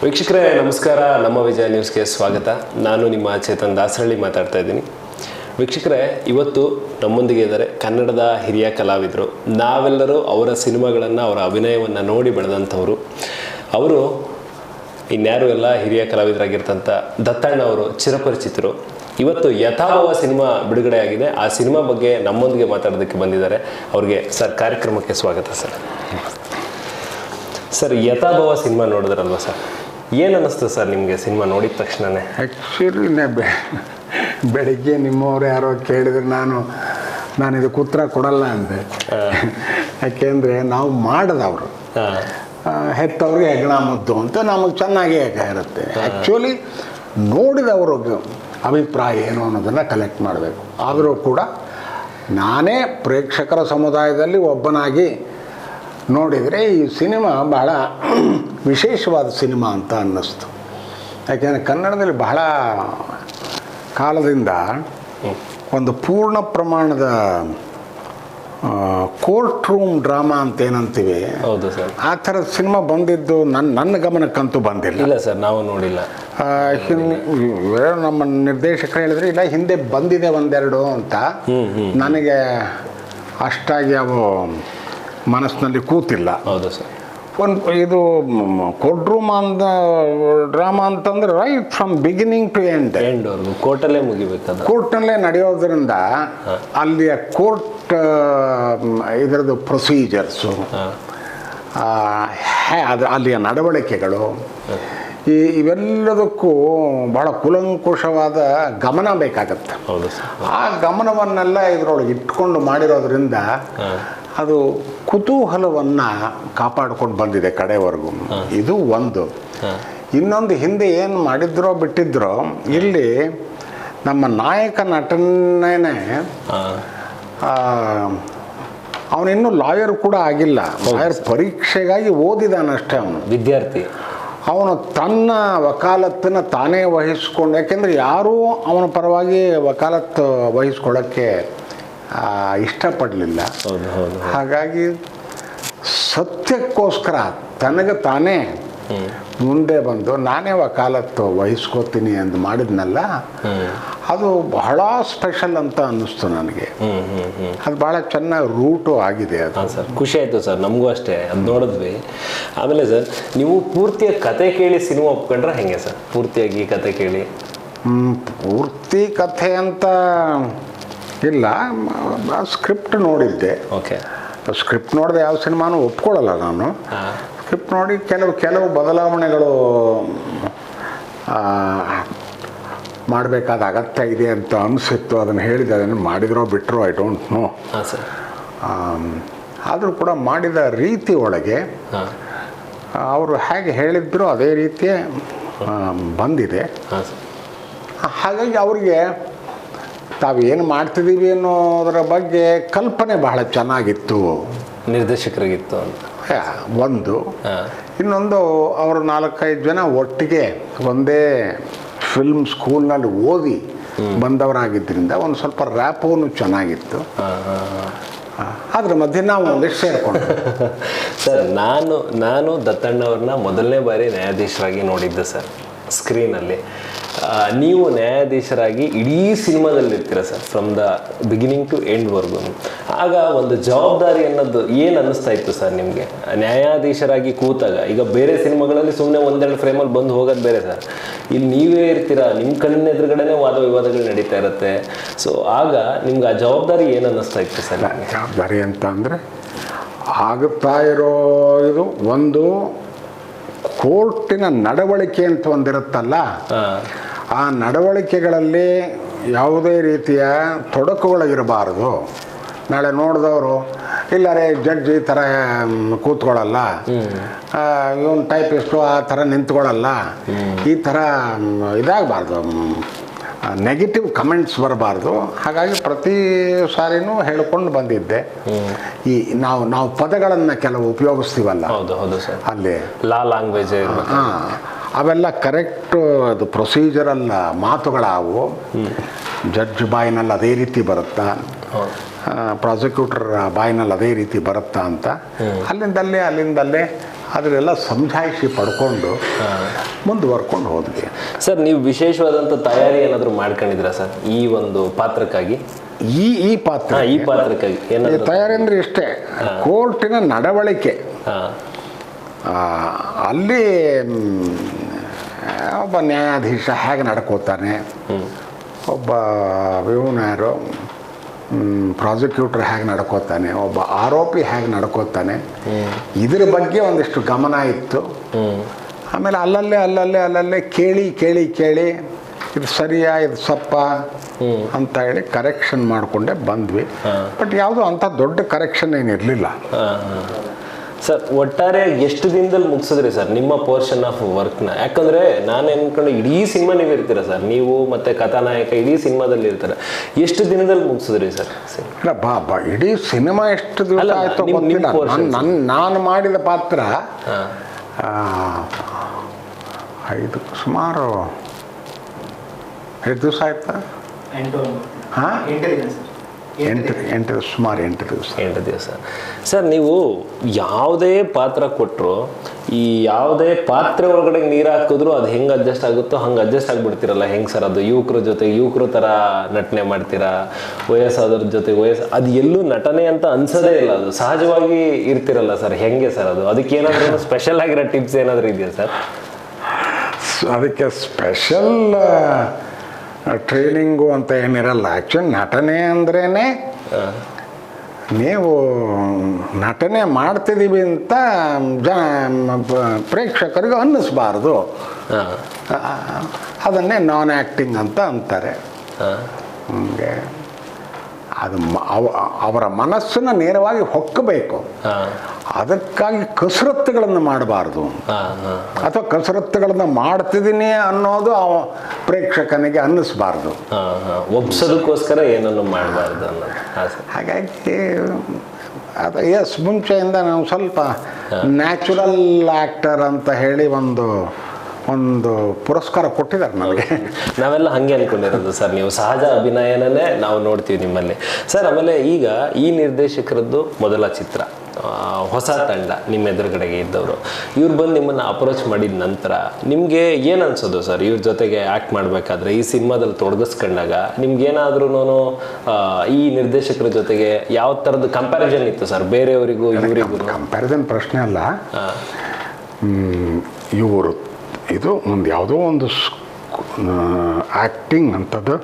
ವೀಕ್ಷಕರೇ ನಮಸ್ಕಾರ. ನಮ್ಮ ವಿಜಯ ನ್ಯೂಸ್ಗೆ ಸ್ವಾಗತ. ನಾನು ನಿಮ್ಮ ಚೇತನ್ ದಾಸರಳ್ಳಿ ಮಾತಾಡ್ತಾ ಇದ್ದೀನಿ. ವೀಕ್ಷಕರೇ, ಇವತ್ತು ನಮ್ಮೊಂದಿಗೆ ಇದ್ದಾರೆ ಕನ್ನಡದ ಹಿರಿಯ ಕಲಾವಿದರು. ನಾವೆಲ್ಲರೂ ಅವರ ಸಿನಿಮಾಗಳನ್ನು, ಅವರ ಅಭಿನಯವನ್ನು ನೋಡಿ ಬೆಳೆದಂಥವರು. ಅವರು ಇನ್ಯಾರು ಎಲ್ಲ ಹಿರಿಯ ಕಲಾವಿದರಾಗಿರ್ತಂಥ ದತ್ತಣ್ಣ ಅವರು ಚಿರಪರಿಚಿತರು. ಇವತ್ತು ಯಥಾಭವ ಸಿನಿಮಾ ಬಿಡುಗಡೆ ಆಗಿದೆ. ಆ ಸಿನಿಮಾ ಬಗ್ಗೆ ನಮ್ಮೊಂದಿಗೆ ಮಾತಾಡೋದಕ್ಕೆ ಬಂದಿದ್ದಾರೆ. ಅವ್ರಿಗೆ ಸರ್ ಕಾರ್ಯಕ್ರಮಕ್ಕೆ ಸ್ವಾಗತ. ಸರ್ ಯಥಾಭವ ಸಿನಿಮಾ ನೋಡಿದ್ರಲ್ವ ಸರ್, ಏನು ಅನ್ನಿಸ್ತು ಸರ್ ನಿಮಗೆ ಸಿನಿಮಾ ನೋಡಿದ ತಕ್ಷಣವೇ? ಆ್ಯಕ್ಚುಲಿ ಬೆಳಗ್ಗೆ ನಿಮ್ಮವ್ರು ಯಾರೋ ಕೇಳಿದ್ರೆ ನಾನು ಇದಕ್ಕೆ ಉತ್ತರ ಕೊಡಲ್ಲ ಅಂದೆ. ಯಾಕೆಂದರೆ ನಾವು ಮಾಡಿದವರು ಹೆತ್ತವ್ರಿಗೆ ಹೆಗ್ಣ ಮುದ್ದು ಅಂತ ನಮಗೆ ಚೆನ್ನಾಗೇ ಇರುತ್ತೆ. ಆ್ಯಕ್ಚುಲಿ ನೋಡಿದವ್ರಿಗೆ ಅಭಿಪ್ರಾಯ ಏನು ಅನ್ನೋದನ್ನು ಕಲೆಕ್ಟ್ ಮಾಡಬೇಕು. ಆದರೂ ಕೂಡ ನಾನೇ ಪ್ರೇಕ್ಷಕರ ಸಮುದಾಯದಲ್ಲಿ ಒಬ್ಬನಾಗಿ ನೋಡಿದರೆ ಈ ಸಿನಿಮಾ ಬಹಳ ವಿಶೇಷವಾದ ಸಿನಿಮಾ ಅಂತ ಅನ್ನಿಸ್ತು. ಯಾಕೆಂದರೆ ಕನ್ನಡದಲ್ಲಿ ಬಹಳ ಕಾಲದಿಂದ ಒಂದು ಪೂರ್ಣ ಪ್ರಮಾಣದ ಕೋರ್ಟ್ ರೂಮ್ ಡ್ರಾಮಾ ಅಂತ ಏನಂತೀವಿ, ಹೌದು ಸರ್, ಆ ಥರದ ಸಿನಿಮಾ ಬಂದಿದ್ದು ನನ್ನ ಗಮನಕ್ಕಂತೂ ಬಂದಿಲ್ಲ. ಇಲ್ಲ ಸರ್, ನಾವು ನೋಡಿಲ್ಲ. ನಮ್ಮ ನಿರ್ದೇಶಕರು ಹೇಳಿದ್ರೆ ಇಲ್ಲ, ಹಿಂದೆ ಬಂದಿದೆ ಒಂದೆರಡು ಅಂತ. ನನಗೆ ಅಷ್ಟಾಗಿ ಅವು ಮನಸ್ಸಿನಲ್ಲಿ ಕೂತಿಲ್ಲ. ಹೌದು ಸರ್. ಇದು ಕೋರ್ಟ್ ರೂಮ್ ಅಂತ ಡ್ರಾಮಾ ಅಂತಂದ್ರೆ ರೈಟ್ ಫ್ರಮ್ ಬಿಗಿನಿಂಗ್ ಟು ಎಂಡ್ವರೆಗೂ ಕೋರ್ಟಲ್ಲೇ ಮುಗಿಬೇಕು. ಕೋರ್ಟ್ನಲ್ಲೇ ನಡೆಯೋದ್ರಿಂದ ಅಲ್ಲಿಯ ಕೋರ್ಟ್ ಇದರದ್ದು ಪ್ರೊಸೀಜರ್ಸು, ಅಲ್ಲಿಯ ನಡವಳಿಕೆಗಳು, ಇವೆಲ್ಲದಕ್ಕೂ ಬಹಳ ಕೂಲಂಕುಷವಾದ ಗಮನ ಬೇಕಾಗತ್ತೆ. ಹೌದು ಸರ್. ಆ ಗಮನವನ್ನೆಲ್ಲ ಇದರೊಳಗೆ ಇಟ್ಕೊಂಡು ಮಾಡಿರೋದ್ರಿಂದ ಅದು ಕುತೂಹಲವನ್ನು ಕಾಪಾಡ್ಕೊಂಡು ಬಂದಿದೆ ಕಡೆವರೆಗೂ. ಇದು ಒಂದು. ಇನ್ನೊಂದು, ಹಿಂದೆ ಏನು ಮಾಡಿದ್ರೋ ಬಿಟ್ಟಿದ್ರೋ, ಇಲ್ಲಿ ನಮ್ಮ ನಾಯಕ ನಟನೇ ಅವನಿನ್ನೂ ಲಾಯರ್ ಕೂಡ ಆಗಿಲ್ಲ. ಲಾಯರ್ ಪರೀಕ್ಷೆಗಾಗಿ ಓದಿದಾನಷ್ಟೇ. ಅವನು ವಿದ್ಯಾರ್ಥಿ. ಅವನು ತನ್ನ ವಕಾಲತ್ತನ್ನು ತಾನೇ ವಹಿಸ್ಕೊಂಡು, ಯಾಕೆಂದರೆ ಯಾರೂ ಅವನ ಪರವಾಗಿ ವಕಾಲತ್ತು ವಹಿಸ್ಕೊಳ್ಳೋಕ್ಕೆ ಇಷ್ಟಪಡಲಿಲ್ಲ. ಹಾಗಾಗಿ ಸತ್ಯಕ್ಕೋಸ್ಕರ ತನಗೆ ತಾನೇ ಮುಂದೆ ಬಂದು ನಾನೇ ವಕಾಲತ್ತು ವಹಿಸ್ಕೋತೀನಿ ಅಂತ ಮಾಡಿದ್ನಲ್ಲ, ಅದು ಬಹಳ ಸ್ಪೆಷಲ್ ಅಂತ ಅನ್ನಿಸ್ತು ನನಗೆ. ಅದು ಬಹಳ ಚೆನ್ನಾಗಿ ರೂಟು ಆಗಿದೆ. ಅದು ಸರ್ ಖುಷಿ ಆಯಿತು ಸರ್, ನಮಗೂ ಅಷ್ಟೇ. ಅದು ನೋಡಿದ್ವಿ. ಆಮೇಲೆ ಸರ್, ನೀವು ಪೂರ್ತಿಯ ಕತೆ ಕೇಳಿ ಸಿನಿಮಾ ಒಪ್ಕೊಂಡ್ರೆ ಹೆಂಗೆ ಸರ್? ಪೂರ್ತಿಯಾಗಿ ಕತೆ ಕೇಳಿ? ಪೂರ್ತಿ ಕಥೆ ಅಂತ ಇಲ್ಲ, ಸ್ಕ್ರಿಪ್ಟ್ ನೋಡಿದ್ದೆ. ಓಕೆ. ಸ್ಕ್ರಿಪ್ಟ್ ನೋಡಿದೆ ಯಾವ ಸಿನಿಮಾನೂ ಒಪ್ಕೊಳ್ಳಲ್ಲ ನಾನು. ಸ್ಕ್ರಿಪ್ಟ್ ನೋಡಿ ಕೆಲವು ಬದಲಾವಣೆಗಳು ಮಾಡಬೇಕಾದ ಅಗತ್ಯ ಇದೆ ಅಂತ ಅನಿಸಿತ್ತು. ಅದನ್ನು ಹೇಳಿದೆ. ಅದನ್ನು ಮಾಡಿದ್ರೋ ಬಿಟ್ಟರೋ ಐ ಡೋಂಟ್ ನೋ. ಆದರೂ ಕೂಡ ಮಾಡಿದ ರೀತಿ ಒಳಗೆ ಅವರು ಹೇಗೆ ಹೇಳಿದ್ರು ಅದೇ ರೀತಿಯೇ ಬಂದಿದೆ. ಹಾಗಾಗಿ ಅವರಿಗೆ ತಾವೇನು ಮಾಡ್ತಿದ್ದೀವಿ ಅನ್ನೋದರ ಬಗ್ಗೆ ಕಲ್ಪನೆ ಬಹಳ ಚೆನ್ನಾಗಿತ್ತು, ನಿರ್ದೇಶಕರಿಗಿತ್ತು ಅಂತ ಒಂದು. ಇನ್ನೊಂದು, ಅವರು 4-5 ಜನ ಒಟ್ಟಿಗೆ ಒಂದೇ ಫಿಲ್ಮ್ ಸ್ಕೂಲ್ನಲ್ಲಿ ಓದಿ ಬಂದವರಾಗಿದ್ದರಿಂದ ಒಂದು ಸ್ವಲ್ಪ ರ್ಯಾಪೋನು ಚೆನ್ನಾಗಿತ್ತು. ಅದ್ರ ಮಧ್ಯೆ ನಾವು ಒಂದಿಷ್ಟು ಸೇರಿಕೊಂಡು ಸರ್, ನಾನು ದತ್ತಣ್ಣವ್ರನ್ನ ಮೊದಲನೇ ಬಾರಿ ನ್ಯಾಯಾಧೀಶರಾಗಿ ನೋಡಿದ್ದೆ ಸರ್ ಸ್ಕ್ರೀನಲ್ಲಿ. ನೀವು ನ್ಯಾಯಾಧೀಶರಾಗಿ ಇಡೀ ಸಿನಿಮಾದಲ್ಲಿರ್ತೀರ sir, from the beginning to ಎಂಡ್ವರೆಗೂ. ಆಗ ಒಂದು ಜವಾಬ್ದಾರಿ ಅನ್ನೋದು ಏನು ಅನ್ನಿಸ್ತಾ ಇತ್ತು ಸರ್ ನಿಮಗೆ ನ್ಯಾಯಾಧೀಶರಾಗಿ ಕೂತಾಗ? ಈಗ ಬೇರೆ ಸಿನಿಮಾಗಳಲ್ಲಿ ಸುಮ್ಮನೆ ಒಂದೆರಡು ಫ್ರೇಮಲ್ಲಿ ಬಂದು ಹೋಗೋದು ಬೇರೆ ಸರ್. ಇಲ್ಲಿ ನೀವೇ ಇರ್ತೀರಾ, ನಿಮ್ಮ ಕಣ್ಣಿನ ಎದುರುಗಡೆನೇ ವಾದ ವಿವಾದಗಳು ನಡೀತಾ ಇರುತ್ತೆ. ಸೊ ಆಗ ನಿಮ್ಗೆ ಆ ಜವಾಬ್ದಾರಿ ಏನು ಅನ್ನಿಸ್ತಾ ಇತ್ತು ಸರ್? ಜವಾಬ್ದಾರಿ ಅಂತ ಅಂದರೆ ಆಗುತ್ತಾ ಇರೋ ಇದು ಒಂದು ಕೋರ್ಟಿನ ನಡವಳಿಕೆ ಅಂತ ಒಂದಿರುತ್ತಲ್ಲ, ಆ ನಡವಳಿಕೆಗಳಲ್ಲಿ ಯಾವುದೇ ರೀತಿಯ ತೊಡಕುಗಳಿರಬಾರ್ದು. ನಾಳೆ ನೋಡಿದವರು ಇಲ್ಲ ರೇ ಜಡ್ಜ್ ಈ ಥರ ಕೂತ್ಕೊಳ್ಳಲ್ಲ, ಇವನು ಟೈಪಿಸ್ಟು ಆ ಥರ ನಿಂತ್ಕೊಳ್ಳಲ್ಲ, ಈ ಥರ ಇದಾಗಬಾರ್ದು, ನೆಗೆಟಿವ್ ಕಮೆಂಟ್ಸ್ ಬರಬಾರ್ದು. ಹಾಗಾಗಿ ಪ್ರತಿ ಸಾರಿನೂ ಹೇಳ್ಕೊಂಡು ಬಂದಿದ್ದೆ. ಈ ನಾವು ಪದಗಳನ್ನು ಕೆಲವು ಉಪಯೋಗಿಸ್ತೀವಲ್ಲ, ಅಲ್ಲಿ ಲಾ ಲ್ಯಾಂಗ್ವೇಜ್, ಅವೆಲ್ಲ ಕರೆಕ್ಟು, ಅದು ಪ್ರೊಸೀಜರಲ್ಲ ಮಾತುಗಳಾವು. ಜಡ್ಜ್ ಬಾಯಿನಲ್ಲಿ ಅದೇ ರೀತಿ ಬರುತ್ತಾ, ಪ್ರಾಸಿಕ್ಯೂಟರ್ ಬಾಯಿನಲ್ಲಿ ಅದೇ ರೀತಿ ಬರುತ್ತಾ ಅಂತ ಅಲ್ಲಿಂದಲ್ಲೇ ಅದರೆಲ್ಲ ಸಮಜಾಯಿಷಿ ಪಡ್ಕೊಂಡು ಮುಂದುವರ್ಕೊಂಡು ಹೋದ್ವಿ. ಸರ್ ನೀವು ವಿಶೇಷವಾದಂಥ ತಯಾರಿ ಏನಾದರೂ ಮಾಡ್ಕೊಂಡಿದ್ದೀರಾ ಸರ್ ಈ ಒಂದು ಪಾತ್ರಕ್ಕಾಗಿ? ಈ ಪಾತ್ರ ಈ ಪಾತ್ರಕ್ಕಾಗಿ ಏನಾದರೂ ತಯಾರಿ ಅಂದರೆ ಇಷ್ಟೇ, ಕೋರ್ಟಿನ ನಡವಳಿಕೆ. ಅಲ್ಲಿ ಒಬ್ಬ ನ್ಯಾಯಾಧೀಶ ಹೇಗೆ ನಡ್ಕೋತಾನೆ, ಒಬ್ಬ ಯಾರು ಪ್ರಾಸಿಕ್ಯೂಟರ್ ಹೇಗೆ ನಡ್ಕೋತಾನೆ, ಒಬ್ಬ ಆರೋಪಿ ಹೇಗೆ ನಡ್ಕೋತಾನೆ, ಇದ್ರ ಬಗ್ಗೆ ಒಂದಿಷ್ಟು ಗಮನ ಇತ್ತು. ಆಮೇಲೆ ಅಲ್ಲಲ್ಲೇ ಕೇಳಿ ಇದು ಸರಿಯಾ ಇದು ಸಪ್ಪ ಅಂತ ಹೇಳಿ ಕರೆಕ್ಷನ್ ಮಾಡಿಕೊಂಡೆ ಬಂದ್ವಿ. ಬಟ್ ಯಾವುದೋ ಅಂಥ ದೊಡ್ಡ ಕರೆಕ್ಷನ್ ಏನಿರಲಿಲ್ಲ. ಸರ್ ಒಟ್ಟಾರೆ ಎಷ್ಟು ದಿನದಲ್ಲಿ ಮುಗಿಸಿದ್ರಿ ಸರ್ ನಿಮ್ಮ ಪೋರ್ಷನ್ ಆಫ್ ವರ್ಕ್ನ? ಯಾಕಂದರೆ ನಾನು ಅನ್ಕೊಂಡು ಇಡೀ ಸಿನಿಮಾ ನೀವು ಇರ್ತೀರ ಸರ್, ನೀವು ಮತ್ತು ಕಥಾನಾಯಕ ಇಡೀ ಸಿನಿಮಾದಲ್ಲಿ ಇರ್ತಾರೆ. ಎಷ್ಟು ದಿನದಲ್ಲಿ ಮುಗಿಸಿದ್ರಿ ಸರ್? ಇಲ್ಲ ಬಾ ಇಡೀ ಸಿನಿಮಾ ಎಷ್ಟು ದಿವಸ ಆಯಿತು ಗೊತ್ತಿಲ್ಲ. ನಾನು ಮಾಡಿದ ಪಾತ್ರ ಸುಮಾರು 8 ದಿವಸ ಆಯ್ತಾ? ಹಾಂ, 8 ಸುಮಾರು 8 ದಿವಸ. ಸರ್ ನೀವು ಯಾವುದೇ ಪಾತ್ರ ಕೊಟ್ಟರು, ಈ ಯಾವುದೇ ಪಾತ್ರೆ ಒಳಗಡೆ ನೀರು ಹಾಕಿದ್ರು ಅದು ಹೆಂಗೆ ಅಡ್ಜಸ್ಟ್ ಆಗುತ್ತೋ ಹಂಗೆ ಅಡ್ಜಸ್ಟ್ ಆಗಿಬಿಡ್ತೀರಲ್ಲ, ಹೆಂಗೆ ಸರ್ ಅದು? ಯುವಕರ ಜೊತೆ ಯುವಕರು ಥರ ನಟನೆ ಮಾಡ್ತೀರಾ, ವಯಸ್ಸಾದ್ರ ಜೊತೆ ಅದು ಎಲ್ಲೂ ನಟನೆ ಅಂತ ಅನ್ಸೋದೇ ಇಲ್ಲ, ಅದು ಸಹಜವಾಗಿ ಇರ್ತಿರಲ್ಲ ಸರ್, ಹೆಂಗೆ ಸರ್ ಅದು? ಅದಕ್ಕೆ ಏನಾದರೂ ಸ್ಪೆಷಲ್ ಆಗಿರೋ ಟಿಪ್ಸ್ ಏನಾದರೂ ಇದೆಯಾ ಸರ್? ಅದಕ್ಕೆ ಸ್ಪೆಷಲ್ ಟ್ರೈನಿಂಗು ಅಂತ ಏನಿರಲ್ಲ. ಆ್ಯಕ್ಚುಲಿ ನಟನೆ ಅಂದ್ರೇ ನೀವು ನಟನೆ ಮಾಡ್ತಿದ್ದೀವಿ ಅಂತ ಪ್ರೇಕ್ಷಕರಿಗೆ ಅನ್ನಿಸ್ಬಾರ್ದು. ಅದನ್ನೇ ನಾನ್ ಆ್ಯಕ್ಟಿಂಗ್ ಅಂತ ಅಂತಾರೆ. ಹಂಗೆ ಅದು ಅವರ ಮನಸ್ಸನ್ನು ನೇರವಾಗಿ ಹೊಕ್ಕಬೇಕು. ಅದಕ್ಕಾಗಿ ಕಸರತ್ತುಗಳನ್ನು ಮಾಡಬಾರ್ದು, ಅಥವಾ ಕಸರತ್ತುಗಳನ್ನು ಮಾಡ್ತಿದ್ದೀನಿ ಅನ್ನೋದು ಪ್ರೇಕ್ಷಕನಿಗೆ ಅನ್ನಿಸ್ಬಾರ್ದು. ಒಪ್ಸೋದಕ್ಕೋಸ್ಕರ ಏನನ್ನು ಮಾಡಬಾರ್ದು ಅನ್ನೋದು. ಹಾಗಾಗಿ ಅದು ಮುಂಚೆಯಿಂದ ನಾವು ಸ್ವಲ್ಪ ನ್ಯಾಚುರಲ್ ಆ್ಯಕ್ಟರ್ ಅಂತ ಹೇಳಿ ಒಂದು ಪುರಸ್ಕಾರ ಕೊಟ್ಟಿದ್ದಾರೆ ನನಗೆ. ನಾವೆಲ್ಲ ಹಾಗೆ ಅಂದ್ಕೊಂಡಿರೋದು ಸರ್, ನೀವು ಸಹಜ ಅಭಿನಯನೇ ನಾವು ನೋಡ್ತೀವಿ ನಿಮ್ಮಲ್ಲಿ ಸರ್. ಆಮೇಲೆ ಈಗ ಈ ನಿರ್ದೇಶಕರದ್ದು ಮೊದಲ ಚಿತ್ರ, ಹೊಸ ತಂಡ ನಿಮ್ಮ ಎದುರುಗಡೆಗೆ ಇದ್ದವರು, ಇವ್ರು ಬಂದು ನಿಮ್ಮನ್ನು ಅಪ್ರೋಚ್ ಮಾಡಿದ ನಂತರ ನಿಮಗೆ ಏನು ಅನ್ಸೋದು ಸರ್? ಇವ್ರ ಜೊತೆಗೆ ಆ್ಯಕ್ಟ್ ಮಾಡಬೇಕಾದ್ರೆ, ಈ ಸಿನಿಮಾದಲ್ಲಿ ತೊಡಗಿಸ್ಕೊಂಡಾಗ ನಿಮ್ಗೇನಾದ್ರೂ ಈ ನಿರ್ದೇಶಕರ ಜೊತೆಗೆ ಯಾವ ಥರದ ಕಂಪ್ಯಾರಿಸನ್ ಇತ್ತು ಸರ್ ಬೇರೆಯವರಿಗೂ ಇವರಿಗೂ? ಕಂಪ್ಯಾರಿಸನ್ ಪ್ರಶ್ನೆ ಅಲ್ಲ. ಇವರು ಇದು ಒಂದು ಯಾವುದೋ ಒಂದು ಆ್ಯಕ್ಟಿಂಗ್ ಅಂಥದ್ದು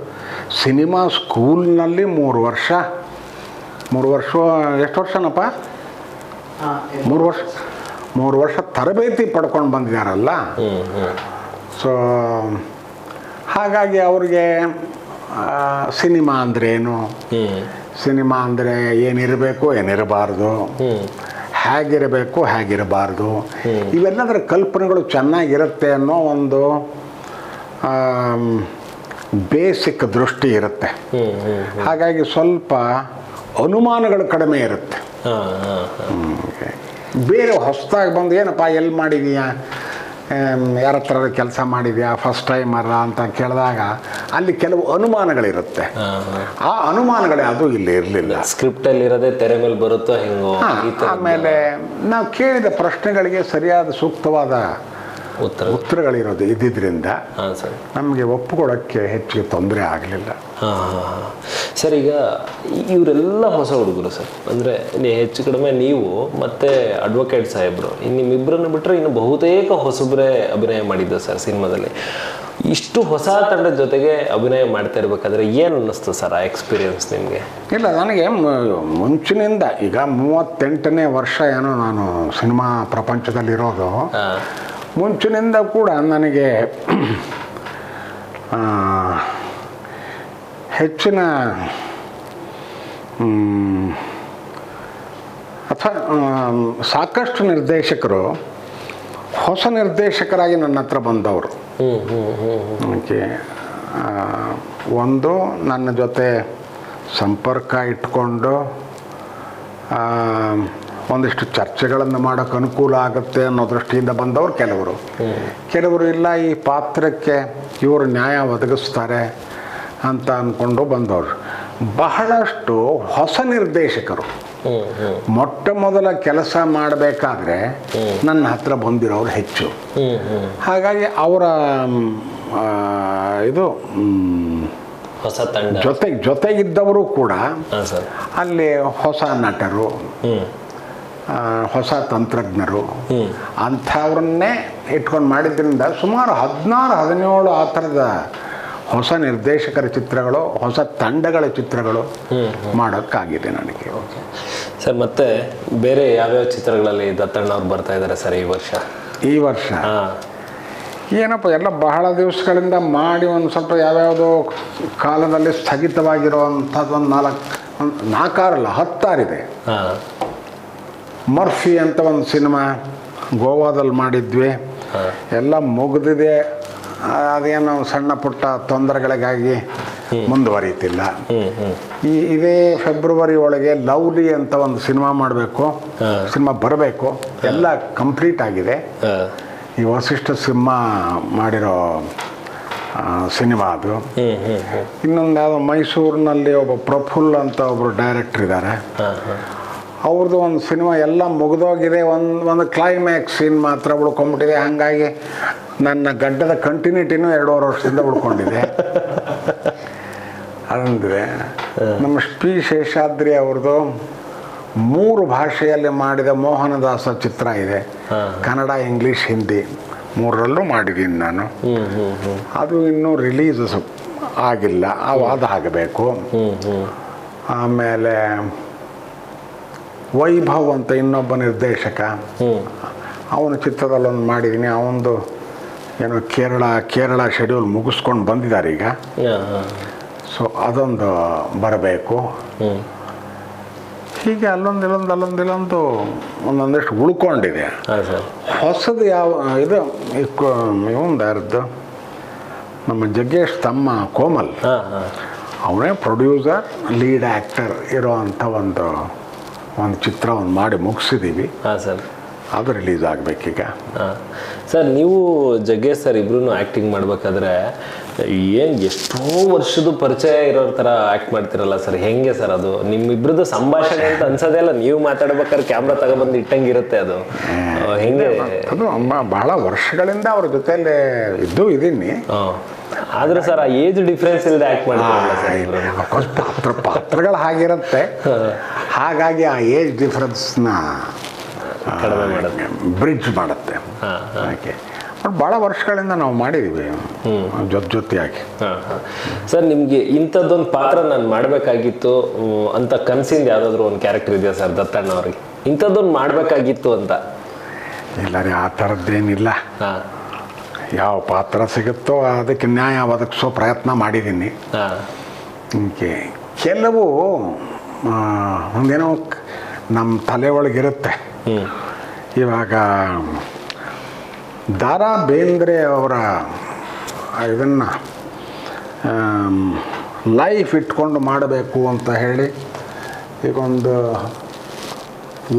ಸಿನಿಮಾ ಸ್ಕೂಲ್ನಲ್ಲಿ 3 ವರ್ಷ ಎಷ್ಟು ವರ್ಷನಪ್ಪ? 3 ವರ್ಷ ತರಬೇತಿ ಪಡ್ಕೊಂಡು ಬಂದಿದ್ದಾರಲ್ಲ. ಸೊ ಹಾಗಾಗಿ ಅವ್ರಿಗೆ ಸಿನಿಮಾ ಅಂದ್ರೇನು, ಸಿನಿಮಾ ಅಂದರೆ ಏನಿರಬೇಕು ಏನಿರಬಾರ್ದು, ಹೇಗಿರಬೇಕು ಹೇಗಿರಬಾರ್ದು, ಇವೆಲ್ಲದರ ಕಲ್ಪನೆಗಳು ಚೆನ್ನಾಗಿರುತ್ತೆ ಅನ್ನೋ ಒಂದು ಬೇಸಿಕ್ ದೃಷ್ಟಿ ಇರುತ್ತೆ. ಹಾಗಾಗಿ ಸ್ವಲ್ಪ ಅನುಮಾನಗಳು ಕಡಿಮೆ ಇರುತ್ತೆ. ಬೇರೆ ಹೊಸದಾಗಿ ಬಂದು ಏನಪ್ಪ ಎಲ್ಲಿ ಮಾಡಿದೀಯಾ, ಯಾರ ಹತ್ರ ಕೆಲಸ ಮಾಡಿದ್ಯಾ, ಫಸ್ಟ್ ಟೈಮರ ಅಂತ ಕೇಳಿದಾಗ ಅಲ್ಲಿ ಕೆಲವು ಅನುಮಾನಗಳಿರುತ್ತೆ. ಆ ಅನುಮಾನಗಳೇ ಅದು ಇಲ್ಲಿ ಇರಲಿಲ್ಲ. ಸ್ಕ್ರಿಪ್ಟಲ್ಲಿ ಇರೋದೇ ತೆರೆ ಮೇಲೆ ಬರುತ್ತೋ ಹೆಂಗೋ. ಆಮೇಲೆ ನಾವು ಕೇಳಿದ ಪ್ರಶ್ನೆಗಳಿಗೆ ಸರಿಯಾದ ಸೂಕ್ತವಾದ ಉತ್ತರಗಳಿರೋದು ಇದ್ದಿದ್ದರಿಂದ ನಮಗೆ ಒಪ್ಪಿಕೊಡೋಕ್ಕೆ ಹೆಚ್ಚಿಗೆ ತೊಂದರೆ ಆಗಲಿಲ್ಲ. ಸರ್ ಈಗ ಇವರೆಲ್ಲ ಹೊಸ ಹುಡುಗರು ಸರ್, ಅಂದರೆ ಹೆಚ್ಚು ಕಡಿಮೆ ನೀವು ಮತ್ತು ಅಡ್ವೊಕೇಟ್ ಸಾಹೇಬರು ನಿಮ್ಮಿಬ್ಬರನ್ನು ಬಿಟ್ಟರೆ ಇನ್ನು ಬಹುತೇಕ ಹೊಸಬ್ರೆ ಅಭಿನಯ ಮಾಡಿದ್ದು ಸರ್ ಸಿನಿಮಾದಲ್ಲಿ. ಇಷ್ಟು ಹೊಸ ತಂಡದ ಜೊತೆಗೆ ಅಭಿನಯ ಮಾಡ್ತಾ ಇರಬೇಕಾದ್ರೆ ಏನು ಅನ್ನಿಸ್ತು ಸರ್ ಆ ಎಕ್ಸ್ಪೀರಿಯನ್ಸ್ ನಿಮಗೆ? ಇಲ್ಲ, ನನಗೆ ಮುಂಚಿನಿಂದ ಈಗ 38ನೇ ವರ್ಷ ಏನೋ ನಾನು ಸಿನಿಮಾ ಪ್ರಪಂಚದಲ್ಲಿರೋದು. ಮುಂಚಿನಿಂದ ಕೂಡ ನನಗೆ ಹೆಚ್ಚಿನ ಅಥವಾ ಸಾಕಷ್ಟು ನಿರ್ದೇಶಕರು ಹೊಸ ನಿರ್ದೇಶಕರಾಗಿ ನನ್ನ ಹತ್ರ ಬಂದವರು. ಒಂದು ನನ್ನ ಜೊತೆ ಸಂಪರ್ಕ ಇಟ್ಕೊಂಡು ಒಂದಿಷ್ಟು ಚರ್ಚೆಗಳನ್ನು ಮಾಡೋಕ್ಕೆ ಅನುಕೂಲ ಆಗುತ್ತೆ ಅನ್ನೋ ದೃಷ್ಟಿಯಿಂದ ಬಂದವರು ಕೆಲವರು ಇಲ್ಲ, ಈ ಪಾತ್ರಕ್ಕೆ ಇವರು ನ್ಯಾಯ ಒದಗಿಸ್ತಾರೆ ಅಂತ ಅಂದ್ಕೊಂಡು ಬಂದವರು. ಬಹಳಷ್ಟು ಹೊಸ ನಿರ್ದೇಶಕರು ಮೊಟ್ಟ ಮೊದಲ ಕೆಲಸ ಮಾಡಬೇಕಾದ್ರೆ ನನ್ನ ಹತ್ರ ಬಂದಿರೋರು ಹೆಚ್ಚು. ಹಾಗಾಗಿ ಅವರ ಇದು ಹೊಸ ತಂಡ ಜೊತೆಗಿದ್ದವರು ಕೂಡ ಸರ್ ಅಲ್ಲಿ ಹೊಸ ನಟರು, ಹೊಸ ತಂತ್ರಜ್ಞರು ಅಂಥವ್ರನ್ನೇ ಇಟ್ಕೊಂಡು ಮಾಡಿದ್ರಿಂದ ಸುಮಾರು 16-17 ಆ ಥರದ ಹೊಸ ನಿರ್ದೇಶಕರ ಚಿತ್ರಗಳು, ಹೊಸ ತಂಡಗಳ ಚಿತ್ರಗಳು ಮಾಡೋಕ್ಕಾಗಿದೆ ನನಗೆ. ಸರ್ ಮತ್ತೆ ಬೇರೆ ಯಾವ್ಯಾವ ಚಿತ್ರಗಳಲ್ಲಿ ದತ್ತಣ್ಣವ್ರು ಬರ್ತಾ ಇದ್ದಾರೆ ಸರ್ ಈ ವರ್ಷ? ಏನಪ್ಪ ಎಲ್ಲ ಬಹಳ ದಿವಸಗಳಿಂದ ಮಾಡಿ ಒಂದು ಸ್ವಲ್ಪ ಯಾವ್ಯಾವುದೋ ಕಾಲದಲ್ಲಿ ಸ್ಥಗಿತವಾಗಿರುವಂಥದ್ದು ಒಂದು 4-10 ಇದೆ. ಮರ್ಫಿ ಅಂತ ಒಂದು ಸಿನಿಮಾ ಗೋವಾದಲ್ಲಿ ಮಾಡಿದ್ವಿ, ಎಲ್ಲ ಮುಗಿದಿದೆ. ಅದೇನೋ ಸಣ್ಣ ಪುಟ್ಟ ತೊಂದರೆಗಳಿಗಾಗಿ ಮುಂದುವರಿತಿಲ್ಲ. ಇದೇ ಫೆಬ್ರವರಿ ಒಳಗೆ ಲವ್ಲಿ ಅಂತ ಒಂದು ಸಿನಿಮಾ ಮಾಡಬೇಕು, ಸಿನಿಮಾ ಬರಬೇಕು, ಎಲ್ಲ ಕಂಪ್ಲೀಟ್ ಆಗಿದೆ. ಈ ವಸಿಷ್ಠ ಸಿಂಹ ಮಾಡಿರೋ ಸಿನಿಮಾ ಅದು. ಇನ್ನೊಂದು ಯಾವುದೋ ಮೈಸೂರಿನಲ್ಲಿ ಒಬ್ಬ ಪ್ರಫುಲ್ ಅಂತ ಒಬ್ಬರು ಡೈರೆಕ್ಟ್ರ್ ಇದ್ದಾರೆ, ಅವ್ರದ್ದು ಒಂದು ಸಿನಿಮಾ ಎಲ್ಲ ಮುಗಿದೋಗಿದೆ. ಒಂದು ಕ್ಲೈಮ್ಯಾಕ್ಸ್ ಸೀನ್ ಮಾತ್ರ ಉಳ್ಕೊಂಡ್ಬಿಟ್ಟಿದೆ. ಹಾಗಾಗಿ ನನ್ನ ಗಡ್ಡದ ಕಂಟಿನ್ಯೂಟಿನೂ 2.5 ವರ್ಷದಿಂದ ಉಳ್ಕೊಂಡಿದೆ. ಅದಂದರೆ ನಮ್ಮ ಪಿ ಶೇಷಾದ್ರಿ ಅವ್ರದ್ದು 3 ಭಾಷೆಯಲ್ಲಿ ಮಾಡಿದ ಮೋಹನದಾಸ ಚಿತ್ರ ಇದೆ, ಕನ್ನಡ, ಇಂಗ್ಲೀಷ್, ಹಿಂದಿ 3ರಲ್ಲೂ ಮಾಡಿದ್ದೀನಿ ನಾನು. ಅದು ಇನ್ನೂ ರಿಲೀಸ್ ಆಗಿಲ್ಲ, ಅದು ಆಗಬೇಕು. ಆಮೇಲೆ ವೈಭವ್ ಅಂತ ಇನ್ನೊಬ್ಬ ನಿರ್ದೇಶಕ, ಅವನ ಚಿತ್ರದಲ್ಲೊಂದು ಮಾಡಿದ್ದೀನಿ. ಅವನದು ಏನೋ ಕೇರಳ ಶೆಡ್ಯೂಲ್ ಮುಗಿಸ್ಕೊಂಡು ಬಂದಿದ್ದಾರೆ ಈಗ. ಸೊ ಅದೊಂದು ಬರಬೇಕು. ಹೀಗೆ ಅಲ್ಲೊಂದಿಲ್ಲೊಂದು ಒಂದೊಂದಷ್ಟು ಉಳ್ಕೊಂಡಿದೆ. ಹೊಸದು ಯಾವ ಇದು ಇವಂದು ಯಾರದ್ದು, ನಮ್ಮ ಜಗ್ಗೇಶ್ ತಮ್ಮ ಕೋಮಲ್, ಅವನೇ ಪ್ರೊಡ್ಯೂಸರ್, ಲೀಡ್ ಆ್ಯಕ್ಟರ್ ಇರೋ ಅಂಥ ಒಂದು ಚಿತ್ರ ಮಾಡಿ ಮುಗಿಸಿದ್ದೀವಿ. ಅದು ರಿಲೀಸ್ ಆಗಬೇಕೀಗ. ಸರ್ ನೀವು ಜಗ್ಗೇಶ್ ಸರ್ ಇಬ್ರು ಆ್ಯಕ್ಟಿಂಗ್ ಮಾಡ್ಬೇಕಾದ್ರೆ ಎಷ್ಟೋ ವರ್ಷದ ಪರಿಚಯ ಇರೋ ಥರ ಆ್ಯಕ್ಟ್ ಮಾಡ್ತಿರಲ್ಲ ಸರ್, ಹೆಂಗೆ ಸರ್ ಅದು ನಿಮ್ಮಿಬ್ರದ್ದು ಸಂಭಾಷಣೆ ಅಂತ ಅನ್ಸೋದೇ ಇಲ್ಲ? ನೀವು ಮಾತಾಡ್ಬೇಕಾದ್ರೆ ಕ್ಯಾಮ್ರಾ ತಗೊಬಂದು ಇಟ್ಟಂಗಿರುತ್ತೆ ಅದು, ಹೆಂಗೆ? ಅದು ಬಹಳ ವರ್ಷಗಳಿಂದ ಅವ್ರ ಜೊತೆಯಲ್ಲೇ ಇದ್ದೀನಿ. ಆದ್ರೆ ಸರ್ ಆ ಏಜ್ ಡಿಫ್ರೆನ್ಸ್ ಇಲ್ಲದೆ ಆ್ಯಕ್ಟ್ ಮಾಡ್ತಾರೆ. ಪಾತ್ರಗಳು ಹಾಗಿರುತ್ತೆ, ಹಾಗಾಗಿ ಆ ಏಜ್ ಡಿಫ್ರೆನ್ಸ್ನ ಕಡಿಮೆ ಮಾಡುತ್ತೆ, ಬ್ರಿಡ್ಜ್ ಮಾಡುತ್ತೆ. ಹಾಗೆ ಭಾಳ ವರ್ಷಗಳಿಂದ ನಾವು ಮಾಡಿದ್ದೀವಿ ಜೊತೆಯಾಗಿ. ಸರ್ ನಿಮಗೆ ಇಂಥದ್ದೊಂದು ಪಾತ್ರ ನಾನು ಮಾಡಬೇಕಾಗಿತ್ತು ಅಂತ ಕನಸಿಂದ ಯಾವುದಾದ್ರೂ ಒಂದು ಕ್ಯಾರೆಕ್ಟರ್ ಇದೆಯಾ ಸರ್ ದತ್ತಣ್ಣ ಅವ್ರಿಗೆ, ಇಂಥದ್ದೊಂದು ಮಾಡಬೇಕಾಗಿತ್ತು ಅಂತ? ಇಲ್ಲ ರೀ, ಆ ಥರದ್ದೇನಿಲ್ಲ. ಯಾವ ಪಾತ್ರ ಸಿಗುತ್ತೋ ಅದಕ್ಕೆ ನ್ಯಾಯ ಒದಗಿಸೋ ಪ್ರಯತ್ನ ಮಾಡಿದ್ದೀನಿ. ಕೆಲವು ಒಂದೇನೋ ನಮ್ಮ ತಲೆ ಒಳಗಿರುತ್ತೆ. ಇವಾಗ ದಾರಾ ಬೇಂದ್ರೆ ಅವರ ಇದನ್ನು ಲೈಫ್ ಇಟ್ಕೊಂಡು ಮಾಡಬೇಕು ಅಂತ ಹೇಳಿ ಈಗೊಂದು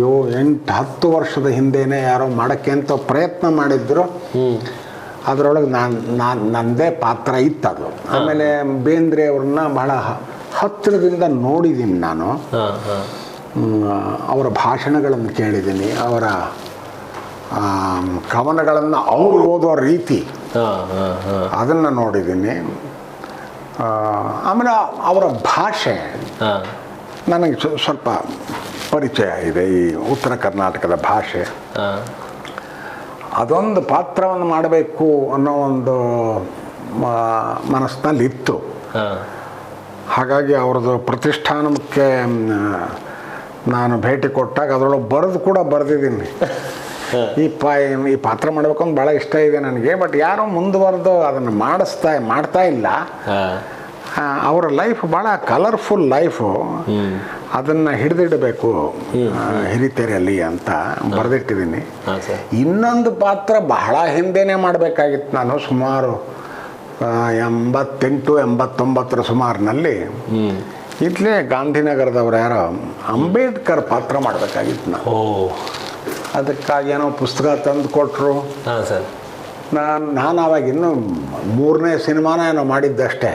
7-10 ವರ್ಷದ ಹಿಂದೆಯೇ ಯಾರೋ ಮಾಡೋಕ್ಕೆ ಅಂತ ಪ್ರಯತ್ನ ಮಾಡಿದ್ರು. ಅದರೊಳಗೆ ನನ್ನದೇ ಪಾತ್ರ ಇತ್ತದು. ಆಮೇಲೆ ಬೇಂದ್ರೆ ಅವ್ರನ್ನ ಬಹಳ ಹತ್ತಿರದಿಂದ ನೋಡಿದ್ದೀನಿ ನಾನು. ಅವರ ಭಾಷಣಗಳನ್ನು ಕೇಳಿದ್ದೀನಿ, ಅವರ ಕವನಗಳನ್ನು ಅವರು ಓದೋ ರೀತಿ ಅದನ್ನು ನೋಡಿದ್ದೀನಿ. ಆಮೇಲೆ ಅವರ ಭಾಷೆ ನನಗೆ ಸ್ವಲ್ಪ ಪರಿಚಯ ಇದೆ, ಈ ಉತ್ತರ ಕರ್ನಾಟಕದ ಭಾಷೆ. ಅದೊಂದು ಪಾತ್ರವನ್ನು ಮಾಡಬೇಕು ಅನ್ನೋ ಒಂದು ಮನಸ್ಸಿನಲ್ಲಿತ್ತು. ಹಾಗಾಗಿ ಅವ್ರದ್ದು ಪ್ರತಿಷ್ಠಾನಕ್ಕೆ ನಾನು ಭೇಟಿ ಕೊಟ್ಟಾಗ ಅದರೊಳಗೆ ಬರೆದಿದ್ದೀನಿ. ಈ ಪಾತ್ರ ಮಾಡ್ಬೇಕಂತ ಭಾಳ ಇಷ್ಟ ಇದೆ ನನಗೆ, ಬಟ್ ಯಾರೋ ಮುಂದುವರೆದು ಅದನ್ನು ಮಾಡ್ತಾ ಇಲ್ಲ. ಅವರ ಲೈಫ್ ಭಾಳ ಕಲರ್ಫುಲ್ ಲೈಫು, ಅದನ್ನು ಹಿಡಿದಿಡಬೇಕು ಹಿರಿತೆರೆಯಲ್ಲಿ ಅಂತ ಬರೆದಿಟ್ಟಿದ್ದೀನಿ. ಇನ್ನೊಂದು ಪಾತ್ರ ಬಹಳ ಹಿಂದೆನೇ ಮಾಡಬೇಕಾಗಿತ್ತು ನಾನು, ಸುಮಾರು 88-89 ಸುಮಾರಿನಲ್ಲಿ. ಇಲ್ಲೇ ಗಾಂಧಿನಗರದವ್ರು ಯಾರೋ ಅಂಬೇಡ್ಕರ್ ಪಾತ್ರ ಮಾಡಬೇಕಾಗಿತ್ತು ನಾನು. ಅದಕ್ಕಾಗಿ ಏನೋ ಪುಸ್ತಕ ತಂದು ಕೊಟ್ಟರು. ನಾನು ಆವಾಗ ಇನ್ನೂ 3ನೇ ಸಿನಿಮಾನ ಏನೋ ಮಾಡಿದ್ದಷ್ಟೇ.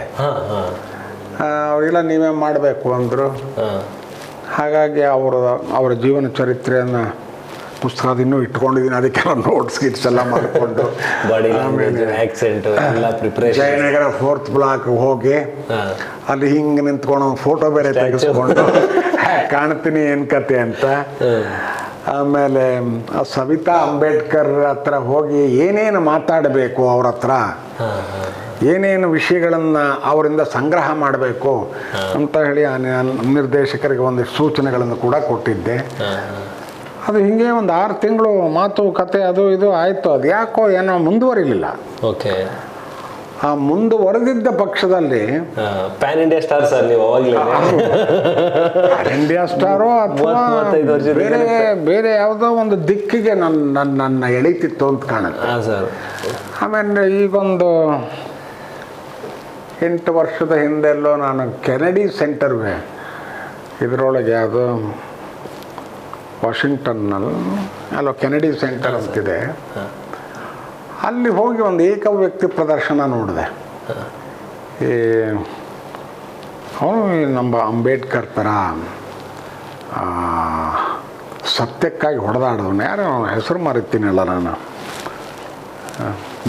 ಅವರೆಲ್ಲ ನೀವೇ ಮಾಡಬೇಕು ಅಂದರು. ಹಾಗಾಗಿ ಅವರ ಜೀವನ ಚರಿತ್ರೆಯನ್ನು ಪುಸ್ತಕದ ಇನ್ನೂ ಇಟ್ಕೊಂಡಿದ್ದೀನಿ, ಅದಕ್ಕೆಲ್ಲ ನೋಟ್ಸ್ ಗಿಟ್ಸ್ ಎಲ್ಲ ಮಾಡಿಕೊಂಡು ಬಾಡಿ ಲ್ಯಾಂಗ್ವೇಜ್ ಆಕ್ಸೆಂಟ್ ಎಲ್ಲ ಪ್ರಿಪರೇಷನ್. ಜಯನಗರ 4th ಬ್ಲಾಕ್ ಹೋಗಿ ಅಲ್ಲಿ ಹಿಂಗೆ ನಿಂತ್ಕೊಂಡು ಫೋಟೋ ಬೇರೆ ತೆಗೆಸ್ಕೊಂಡು ಕಾಣ್ತೀನಿ ಏನು ಕತೆ ಅಂತ. ಆಮೇಲೆ ಸವಿತಾ ಅಂಬೇಡ್ಕರ್ ಹತ್ರ ಹೋಗಿ ಏನೇನು ಮಾತಾಡಬೇಕು, ಅವ್ರ ಹತ್ರ ಏನೇನು ವಿಷಯಗಳನ್ನು ಅವರಿಂದ ಸಂಗ್ರಹ ಮಾಡಬೇಕು ಅಂತ ಹೇಳಿ ನಿರ್ದೇಶಕರಿಗೆ ಒಂದಿಷ್ಟು ಸೂಚನೆಗಳನ್ನು ಕೂಡ ಕೊಟ್ಟಿದ್ದೆ. ಅದು ಹಿಂಗೆ ಒಂದು 6 ತಿಂಗಳು ಮಾತು ಕತೆ ಅದು ಇದು ಆಯಿತು. ಅದು ಯಾಕೋ ಏನೋ ಮುಂದುವರಿಲಿಲ್ಲ. ಓಕೆ. ಆ ಮುಂದುವರೆದಿದ್ದ ಪಕ್ಷದಲ್ಲಿ ಪ್ಯಾನ್ ಇಂಡಿಯಾ ಸ್ಟಾರ್ ಸರ್ ನೀವು ಅವಾಗಲೇ. ಪ್ಯಾನ್ ಇಂಡಿಯಾ ಸ್ಟಾರೋ ಅಥವಾ ಬೇರೆ ಯಾವುದೋ ಒಂದು ದಿಕ್ಕಿಗೆ ನನ್ನ ಎಳೀತಿತ್ತು ಅಂತ ಕಾಣುತ್ತೆ. ಸರ್ ಆಮೇಲೆ ಈಗೊಂದು 8 ವರ್ಷದ ಹಿಂದೆಲ್ಲೋ ನಾನು ಕೆನಡಿ ಸೆಂಟರ್ಗೆ ಇದರೊಳಗೆ ಅದು ವಾಷಿಂಗ್ಟನ್ನಲ್ಲಿ ಅಲ್ಲೋ ಕೆನಡಿ ಸೆಂಟರ್ ಅಂತಿದೆ, ಅಲ್ಲಿ ಹೋಗಿ ಒಂದು ಏಕ ವ್ಯಕ್ತಿ ಪ್ರದರ್ಶನ ನೋಡಿದೆ. ಈ ಅವನು ನಮ್ಮ ಅಂಬೇಡ್ಕರ್ ಥರ ಸತ್ಯಕ್ಕಾಗಿ ಹೊಡೆದಾಡೋನು, ಯಾರು ಹೆಸರು ಮರಿತೀನಲ್ಲ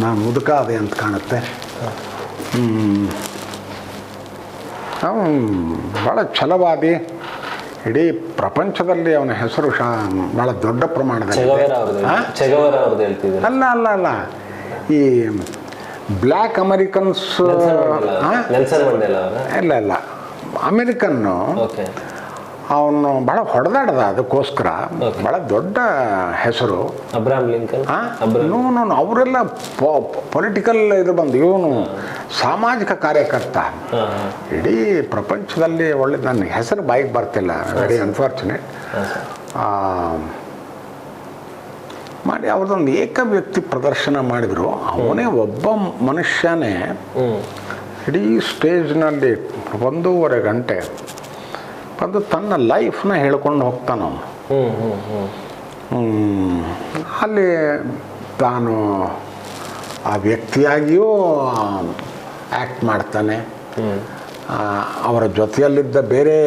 ನಾನು ಮುದುಕ ಅದೇ ಅಂತ ಕಾಣುತ್ತೆ. ಅವನು ಭಾಳ ಛಲವಾದಿ, ಇಡೀ ಪ್ರಪಂಚದಲ್ಲಿ ಅವನ ಹೆಸರು ಭಾಳ ದೊಡ್ಡ ಪ್ರಮಾಣದಲ್ಲಿ. ಅಲ್ಲ ಅಲ್ಲ ಅಲ್ಲ ಈ ಬ್ಲ್ಯಾಕ್ ಅಮೆರಿಕನ್ಸ್ ಇಲ್ಲ ಇಲ್ಲ ಅಮೆರಿಕನ್ನು ಅವನು ಭಾಳ ಹೊಡೆದಾಡ್ದ, ಅದಕ್ಕೋಸ್ಕರ ಭಾಳ ದೊಡ್ಡ ಹೆಸರು. ಅವರೆಲ್ಲ ಪೊಲಿಟಿಕಲ್ ಇದು ಬಂದು, ಇವನು ಸಾಮಾಜಿಕ ಕಾರ್ಯಕರ್ತ. ಇಡೀ ಪ್ರಪಂಚದಲ್ಲಿ ಒಳ್ಳೆ, ನನ್ನ ಹೆಸರು ಬಾಯಿಗೆ ಬರ್ತಿಲ್ಲ, ವೆರಿ ಅನ್ಫಾರ್ಚುನೇಟ್. ಮಾಡಿ ಅವ್ರದ್ದೊಂದು ಏಕ ವ್ಯಕ್ತಿ ಪ್ರದರ್ಶನ ಮಾಡಿದರು. ಅವನೇ ಒಬ್ಬ ಮನುಷ್ಯನೇ ಇಡೀ ಸ್ಟೇಜ್ನಲ್ಲಿ 1.5 ಗಂಟೆ ಬಂದು ತನ್ನ ಲೈಫ್ನ ಹೇಳ್ಕೊಂಡು ಹೋಗ್ತಾನ ಅವನು. ಅಲ್ಲಿ ತಾನು ಆ ವ್ಯಕ್ತಿಯಾಗಿಯೂ ಆ್ಯಕ್ಟ್ ಮಾಡ್ತಾನೆ, ಅವರ ಜೊತೆಯಲ್ಲಿದ್ದ ಬೇರೆ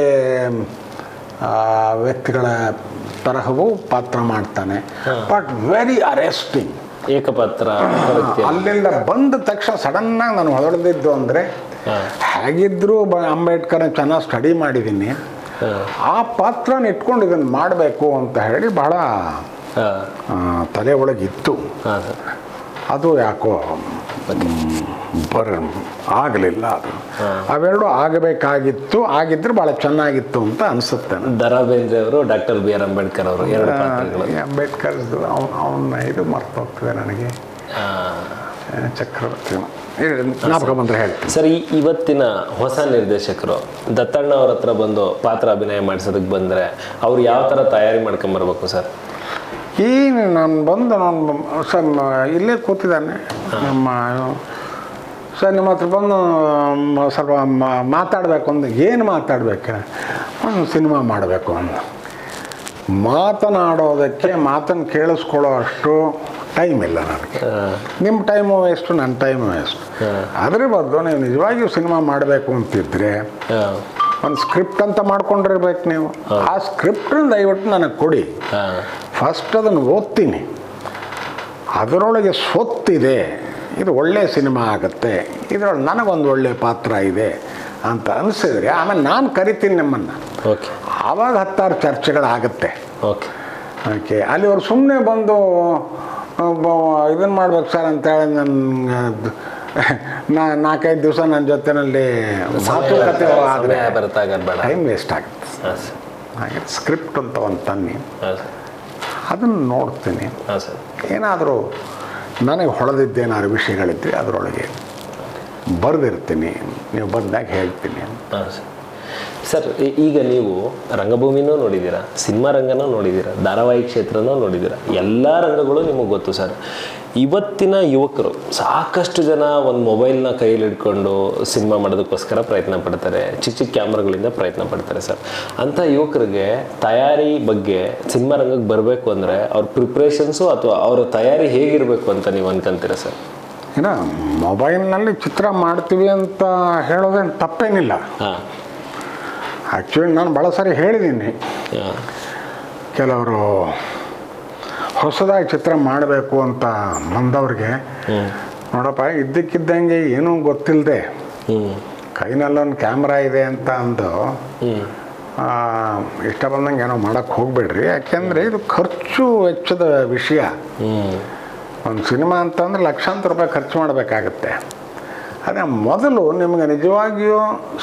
ವ್ಯಕ್ತಿಗಳ ತರಹವೂ ಪಾತ್ರ ಮಾಡ್ತಾನೆ. ಬಟ್ ವೆರಿ ಅರೆಸ್ಟಿಂಗ್ ಏಕಪಾತ್ರ. ಅಲ್ಲಿಂದ ಬಂದ ತಕ್ಷಣ ಸಡನ್ನಾಗಿ ನಾನು ಹೊರಡಿದ್ದು ಅಂದರೆ, ಹೇಗಿದ್ದರೂ ಅಂಬೇಡ್ಕರ್ ಚೆನ್ನಾಗಿ ಸ್ಟಡಿ ಮಾಡಿದ್ದೀನಿ, ಆ ಪಾತ್ರನ ಇಟ್ಕೊಂಡು ಇದನ್ನು ಮಾಡಬೇಕು ಅಂತ ಹೇಳಿ ಭಾಳ ತಲೆ ಒಳಗಿತ್ತು. ಅದು ಯಾಕೋ ಆಗಲಿಲ್ಲ. ಅದು ಅವೆರಡು ಆಗಬೇಕಾಗಿತ್ತು, ಆಗಿದ್ರೆ ಭಾಳ ಚೆನ್ನಾಗಿತ್ತು ಅಂತ ಅನಿಸುತ್ತೆ. ದ.ರಾ ಬೇಂದ್ರೆ ಅವರು, ಡಾಕ್ಟರ್ B.R. ಅಂಬೇಡ್ಕರ್ ಅವರು ಎರಡು ಪಾತ್ರಗಳು. ಅಂಬೇಡ್ಕರ್ದು ಅವನ್ನ ಇದು ಮರ್ತೋಗ್ತದೆ ನನಗೆ, ಚಕ್ರವರ್ತಿ ಜ್ಞಾಪಕ ಬಂದರೆ ಹೇಳಿ. ಸರ್, ಇವತ್ತಿನ ಹೊಸ ನಿರ್ದೇಶಕರು ದತ್ತಣ್ಣ ಅವ್ರ ಹತ್ರ ಬಂದು ಪಾತ್ರ ಅಭಿನಯ ಮಾಡಿಸೋದಕ್ಕೆ ಬಂದರೆ ಅವ್ರು ಯಾವ ಥರ ತಯಾರಿ ಮಾಡ್ಕೊಂಬರ್ಬೇಕು ಸರ್? ನಾನು ಇಲ್ಲೇ ಕೂತಿದ್ದಾನೆ ನಮ್ಮ ಸರ್, ನಿಮ್ಮ ಹತ್ರ ಬಂದು ಸ್ವಲ್ಪ ಮಾತಾಡಬೇಕು ಅಂದ. ಏನು ಮಾತಾಡಬೇಕು? ಒಂದು ಸಿನಿಮಾ ಮಾಡಬೇಕು ಅಂದ. ಮಾತನಾಡೋದಕ್ಕೆ, ಮಾತನ್ನು ಕೇಳಿಸ್ಕೊಳ್ಳೋ ಅಷ್ಟು ಟೈಮ್ ಇಲ್ಲ ನನಗೆ. ನಿಮ್ಮ ಟೈಮು ವೇಸ್ಟು, ನನ್ನ ಟೈಮು ವೇಸ್ಟು. ಅದ್ರ ಬದಲು ನೀವು ನಿಜವಾಗಿಯೂ ಸಿನಿಮಾ ಮಾಡಬೇಕು ಅಂತಿದ್ರೆ ಒಂದು ಸ್ಕ್ರಿಪ್ಟ್ ಅಂತ ಮಾಡ್ಕೊಂಡಿರ್ಬೇಕು ನೀವು. ಆ ಸ್ಕ್ರಿಪ್ಟನ್ನು ದಯವಿಟ್ಟು ನನಗೆ ಕೊಡಿ. ಫಸ್ಟ್ ಅದನ್ನು ಓದ್ತೀನಿ, ಅದರೊಳಗೆ ಸ್ವತ್ತಿದೆ, ಇದು ಒಳ್ಳೆಯ ಸಿನಿಮಾ ಆಗುತ್ತೆ, ಇದರೊಳಗೆ ನನಗೊಂದು ಒಳ್ಳೆಯ ಪಾತ್ರ ಇದೆ ಅಂತ ಅನಿಸಿದ್ರೆ ಆಮೇಲೆ ನಾನು ಕರಿತೀನಿ ನಿಮ್ಮನ್ನು. ಓಕೆ, ಆವಾಗ 10 ಚರ್ಚೆಗಳಾಗುತ್ತೆ. ಓಕೆ ಓಕೆ, ಅಲ್ಲಿ ಅವ್ರು ಸುಮ್ಮನೆ ಬಂದು ಇದನ್ನು ಮಾಡ್ಬೇಕು ಸರ್ ಅಂತೇಳಿ ನನ್ನ 4-5 ದಿವಸ ನನ್ನ ಜೊತೆಯಲ್ಲಿ ಮಾತುಕತೆ ಆದರೆ ಟೈಮ್ ವೇಸ್ಟ್ ಆಗುತ್ತೆ. ಹಾಗೆ ಸ್ಕ್ರಿಪ್ಟ್ ಅಂತ ಒಂದು ತನ್ನಿ, ಅದನ್ನು ನೋಡ್ತೀನಿ. ಏನಾದರೂ ನನಗೆ ಹೊಳೆದಿದ್ದೇನಾದ್ರು ವಿಷಯಗಳಿದ್ದರೆ ಅದರೊಳಗೆ ಬರೆದಿರ್ತೀನಿ, ನೀವು ಬಂದಾಗ ಹೇಳ್ತೀನಿ. ಸರ್, ಈಗ ನೀವು ರಂಗಭೂಮಿನೂ ನೋಡಿದ್ದೀರಾ, ಸಿನಿಮಾ ರಂಗನೂ ನೋಡಿದ್ದೀರಾ, ಧಾರಾವಾಹಿ ಕ್ಷೇತ್ರನೂ ನೋಡಿದ್ದೀರಾ, ಎಲ್ಲ ರಂಗಗಳು ನಿಮಗೆ ಗೊತ್ತು ಸರ್. ಇವತ್ತಿನ ಯುವಕರು ಸಾಕಷ್ಟು ಜನ ಒಂದು ಮೊಬೈಲ್ನ ಕೈಯಲ್ಲಿ ಹಿಡ್ಕೊಂಡು ಸಿನಿಮಾ ಮಾಡೋದಕ್ಕೋಸ್ಕರ ಪ್ರಯತ್ನ ಪಡ್ತಾರೆ, ಚಿಕ್ಕ ಚಿಕ್ಕ ಕ್ಯಾಮ್ರಾಗಳಿಂದ ಪ್ರಯತ್ನ ಪಡ್ತಾರೆ ಸರ್. ಅಂಥ ಯುವಕರಿಗೆ ತಯಾರಿ ಬಗ್ಗೆ ಸಿನಿಮಾ ರಂಗಕ್ಕೆ ಬರಬೇಕು ಅಂದರೆ ಅವ್ರ ಪ್ರಿಪ್ರೇಷನ್ಸು ಅಥವಾ ಅವರ ತಯಾರಿ ಹೇಗಿರಬೇಕು ಅಂತ ನೀವು ಅನ್ಕೊಂತೀರಾ ಸರ್? ಏನೋ ಮೊಬೈಲ್ನಲ್ಲಿ ಚಿತ್ರ ಮಾಡ್ತೀವಿ ಅಂತ ಹೇಳೋದೇನು ತಪ್ಪೇನಿಲ್ಲ. ಆ್ಯಕ್ಚುಲಿ ನಾನು ಭಾಳ ಸಾರಿ ಹೇಳಿದ್ದೀನಿ, ಕೆಲವರು ಹೊಸದಾಗಿ ಚಿತ್ರ ಮಾಡಬೇಕು ಅಂತ ಬಂದವ್ರಿಗೆ, ನೋಡಪ್ಪ ಇದ್ದಕ್ಕಿದ್ದಂಗೆ ಏನೂ ಗೊತ್ತಿಲ್ಲದೆ ಕೈನಲ್ಲೊಂದು ಕ್ಯಾಮ್ರಾ ಇದೆ ಅಂತ ಅಂದು ಇಷ್ಟ ಬಂದಂಗೆ ಏನೋ ಮಾಡೋಕ್ಕೆ ಹೋಗಬೇಡ್ರಿ. ಯಾಕೆಂದರೆ ಇದು ಖರ್ಚು ವೆಚ್ಚದ ವಿಷಯ. ಒಂದು ಸಿನಿಮಾ ಅಂತಂದ್ರೆ ಲಕ್ಷಾಂತರ ರೂಪಾಯಿ ಖರ್ಚು ಮಾಡಬೇಕಾಗತ್ತೆ. ಅದೇ ಮೊದಲು ನಿಮಗೆ ನಿಜವಾಗಿಯೂ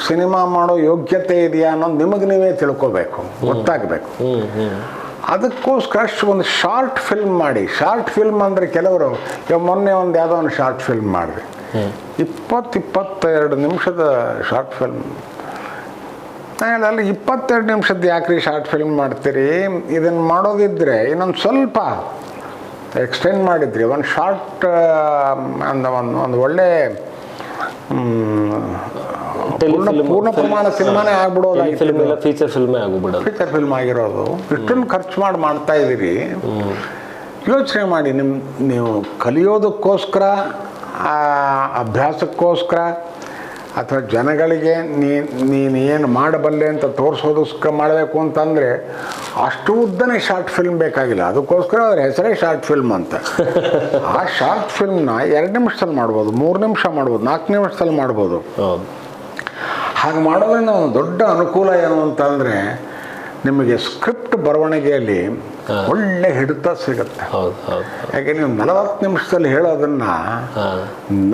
ಸಿನಿಮಾ ಮಾಡೋ ಯೋಗ್ಯತೆ ಇದೆಯಾ ಅನ್ನೋದು ನಿಮಗೆ ನೀವೇ ತಿಳ್ಕೋಬೇಕು, ಗೊತ್ತಾಗಬೇಕು. ಅದಕ್ಕೋಸ್ಕರ ಒಂದು ಶಾರ್ಟ್ ಫಿಲ್ಮ್ ಮಾಡಿ. ಶಾರ್ಟ್ ಫಿಲ್ಮ್ ಅಂದರೆ ಕೆಲವರು ಮೊನ್ನೆ ಒಂದು ಯಾವುದೋ ಒಂದು ಶಾರ್ಟ್ ಫಿಲ್ಮ್ ಮಾಡಿದೆ, 22 ನಿಮಿಷದ ಶಾರ್ಟ್ ಫಿಲ್ಮ್. ಅಲ್ಲಿ 22 ನಿಮಿಷದ್ದು ಯಾಕ್ರಿ ಶಾರ್ಟ್ ಫಿಲ್ಮ್ ಮಾಡ್ತೀರಿ? ಇದನ್ನು ಮಾಡೋದಿದ್ದರೆ ಇನ್ನೊಂದು ಸ್ವಲ್ಪ ಎಕ್ಸ್ಟೆಂಡ್ ಮಾಡಿದ್ರಿ, ಒಂದು ಶಾರ್ಟ್ ಒಂದು ಒಳ್ಳೆ ಪೂರ್ಣ ಪ್ರಮಾಣ ಸಿನಿಮಾನೇ ಆಗ್ಬಿಡೋದು, ಫೀಚರ್ ಫಿಲ್ಮೇ ಆಗ್ಬಿಡೋದು, ಫೀಚರ್ ಫಿಲ್ಮ್ ಆಗಿರೋದು. ಇಷ್ಟೊಂದು ಖರ್ಚು ಮಾಡ್ತಾ ಇದ್ದೀರಿ. ಯೋಚನೆ ಮಾಡಿ, ನೀವು ಕಲಿಯೋದಕ್ಕೋಸ್ಕರ, ಅಭ್ಯಾಸಕ್ಕೋಸ್ಕರ, ಅಥವಾ ಜನಗಳಿಗೆ ನೀನು ಏನು ಮಾಡಬಲ್ಲೆ ಅಂತ ತೋರಿಸೋದಕ್ಕೋಸ್ಕರ ಮಾಡಬೇಕು ಅಂತಂದರೆ ಅಷ್ಟು ಉದ್ದನೇ ಶಾರ್ಟ್ ಫಿಲ್ಮ್ ಬೇಕಾಗಿಲ್ಲ. ಅದಕ್ಕೋಸ್ಕರ ಅದ್ರ ಹೆಸರೇ ಶಾರ್ಟ್ ಫಿಲ್ಮ್ ಅಂತ. ಆ ಶಾರ್ಟ್ ಫಿಲ್ಮ್ನ 2 ನಿಮಿಷದಲ್ಲಿ ಮಾಡ್ಬೋದು, 3 ನಿಮಿಷ ಮಾಡ್ಬೋದು, 4 ನಿಮಿಷದಲ್ಲಿ ಮಾಡ್ಬೋದು. ಹಾಗೆ ಮಾಡೋದ್ರಿಂದ ಒಂದು ದೊಡ್ಡ ಅನುಕೂಲ ಏನು ಅಂತಂದರೆ ನಿಮಗೆ ಸ್ಕ್ರಿಪ್ಟ್ ಬರವಣಿಗೆಯಲ್ಲಿ ಒಳ್ಳೆ ಹಿಡಿತ ಸಿಗುತ್ತೆ. ಯಾಕೆ ನೀವು 40 ನಿಮಿಷದಲ್ಲಿ ಹೇಳೋದನ್ನು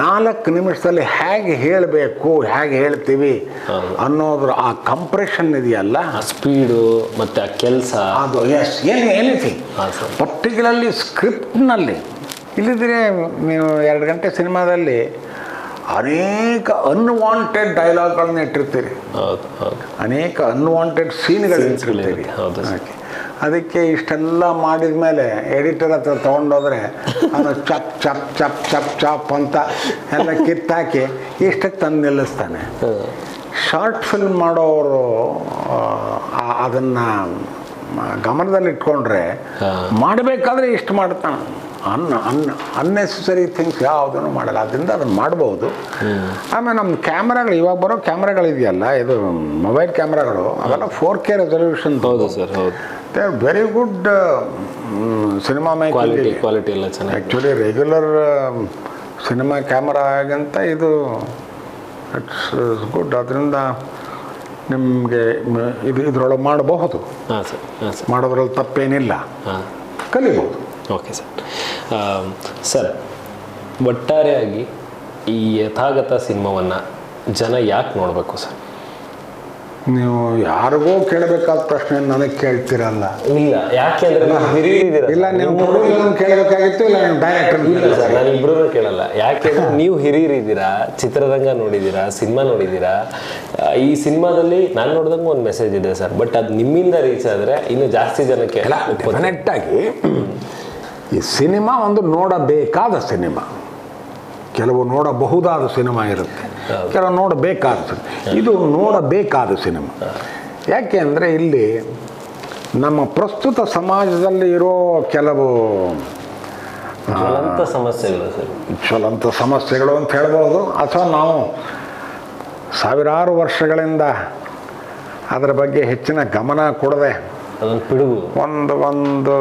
4 ನಿಮಿಷದಲ್ಲಿ ಹೇಗೆ ಹೇಳಬೇಕು, ಹೇಗೆ ಹೇಳ್ತೀವಿ ಅನ್ನೋದ್ರ ಆ ಕಂಪ್ರೆಷನ್ ಇದೆಯಲ್ಲ, ಸ್ಪೀಡು ಮತ್ತು ಆ ಕೆಲಸ, ಅದು ಎನಿಥಿಂಗ್ ಪರ್ಟಿಕ್ಯುಲರ್ಲಿ ಸ್ಕ್ರಿಪ್ಟ್ನಲ್ಲಿ. ಇಲ್ಲಿದ್ರೆ ನೀವು 2 ಗಂಟೆ ಸಿನಿಮಾದಲ್ಲಿ ಅನೇಕ ಅನ್ವಾಂಟೆಡ್ ಡೈಲಾಗ್ಗಳನ್ನ ಇಟ್ಟಿರ್ತೀರಿ, ಅನೇಕ ಅನ್ವಾಂಟೆಡ್ ಸೀನ್ಗಳು ಇಟ್ಟಿರ್ತೀರಿ. ಅದಕ್ಕೆ ಇಷ್ಟೆಲ್ಲ ಮಾಡಿದ ಮೇಲೆ ಎಡಿಟರ್ ಹತ್ರ ತೊಗೊಂಡೋದ್ರೆ ಅದು ಚಪ್ ಚಪ್ ಚಪ್ ಚಪ್ ಚಾಪ್ ಅಂತ ಎಲ್ಲ ಕಿತ್ತಾಕಿ ಇಷ್ಟಕ್ಕೆ ತಂದು ನಿಲ್ಲಿಸ್ತಾನೆ. ಶಾರ್ಟ್ ಫಿಲ್ಮ್ ಮಾಡೋರು ಅದನ್ನು ಗಮನದಲ್ಲಿಟ್ಕೊಂಡ್ರೆ ಮಾಡಬೇಕಾದ್ರೆ ಇಷ್ಟು ಮಾಡ್ತಾನೆ. ಅನ್ನೆಸೆಸರಿ ಥಿಂಗ್ಸ್ ಯಾವುದನ್ನು ಮಾಡಲ್ಲ, ಅದರಿಂದ ಅದನ್ನು ಮಾಡ್ಬೋದು. ಆಮೇಲೆ ನಮ್ಮ ಕ್ಯಾಮ್ರಾಗಳು, ಇವಾಗ ಬರೋ ಕ್ಯಾಮ್ರಾಗಳಿದೆಯಲ್ಲ, ಇದು ಮೊಬೈಲ್ ಕ್ಯಾಮ್ರಾಗಳು, ಅವೆಲ್ಲ 4K ರೆಸಲ್ಯೂಷನ್. ಹೌದು ಸರ್, ಹೌದು. They are very good cinema making. Quality ಎಲ್ಲ ಚೆನ್ನಾಗಿ. ಆ್ಯಕ್ಚುಲಿ ರೆಗ್ಯುಲರ್ ಸಿನಿಮಾ ಕ್ಯಾಮ್ರಾಗಿಂತ ಇದು ಇಟ್ಸ್ ಗುಡ್. ಅದರಿಂದ ನಿಮಗೆ ಇದರೊಳಗೆ ಮಾಡಬಹುದು. ಹಾಂ ಸರ್, ಹಾಂ ಸರ್, ಮಾಡೋದ್ರಲ್ಲಿ ತಪ್ಪೇನಿಲ್ಲ, ಕಲಿಬೋದು. Okay sir. ಸರ್, ಒಟ್ಟಾರೆಯಾಗಿ ಈ ಯಥಾಗತ ಸಿನಿಮಾವನ್ನು ಜನ ಯಾಕೆ ನೋಡಬೇಕು ಸರ್? ನೀವು ಯಾರಿಗೋ ಕೇಳಬೇಕಾದ ಪ್ರಶ್ನೆ ನನಗೆ ಕೇಳ್ತಿರಲ್ಲ. ಇಲ್ಲ, ಯಾಕೆಂದ್ರೆ ಇಲ್ಲ, ನೀವು ಕೇಳಬೇಕಾಗಿತ್ತು, ಇಲ್ಲ ಡೈರೆಕ್ಟರ್. ಇಲ್ಲ ಸರ್, ನಾನು ಇಬ್ಬರೂ ಕೇಳಲ್ಲ. ಯಾಕೆಂದ್ರೆ ನೀವು ಹಿರಿಯರಿದ್ದೀರಾ, ಚಿತ್ರರಂಗ ನೋಡಿದ್ದೀರಾ, ಸಿನಿಮಾ ನೋಡಿದ್ದೀರಾ. ಈ ಸಿನಿಮಾದಲ್ಲಿ ನಾನು ನೋಡಿದಂಗೆ ಒಂದು ಮೆಸೇಜ್ ಇದೆ ಸರ್, ಬಟ್ ಅದು ನಿಮ್ಮಿಂದ ರೀಚ್ ಆದರೆ ಇನ್ನೂ ಜಾಸ್ತಿ ಜನಕ್ಕೆ. ಡೆಫಿನೆಟ್ಟಾಗಿ ಈ ಸಿನಿಮಾ ಒಂದು ನೋಡಬೇಕಾದ ಸಿನಿಮಾ. ಕೆಲವು ನೋಡಬಹುದಾದ ಸಿನಿಮಾ ಇರುತ್ತೆ, ಕೆಲವು ನೋಡಬೇಕಾದ ಸಿನಿಮಾ. ಇದು ನೋಡಬೇಕಾದ ಸಿನಿಮಾ. ಯಾಕೆ ಅಂದರೆ ಇಲ್ಲಿ ನಮ್ಮ ಪ್ರಸ್ತುತ ಸಮಾಜದಲ್ಲಿ ಇರೋ ಕೆಲವು ಜ್ವಲಂತ ಸಮಸ್ಯೆಗಳು ಸರ್, ಜ್ವಲಂತ ಸಮಸ್ಯೆಗಳು ಅಂತ ಹೇಳ್ಬೋದು. ಅಥವಾ ನಾವು ಸಾವಿರಾರು ವರ್ಷಗಳಿಂದ ಅದರ ಬಗ್ಗೆ ಹೆಚ್ಚಿನ ಗಮನ ಕೊಡದೆ ಒಂದು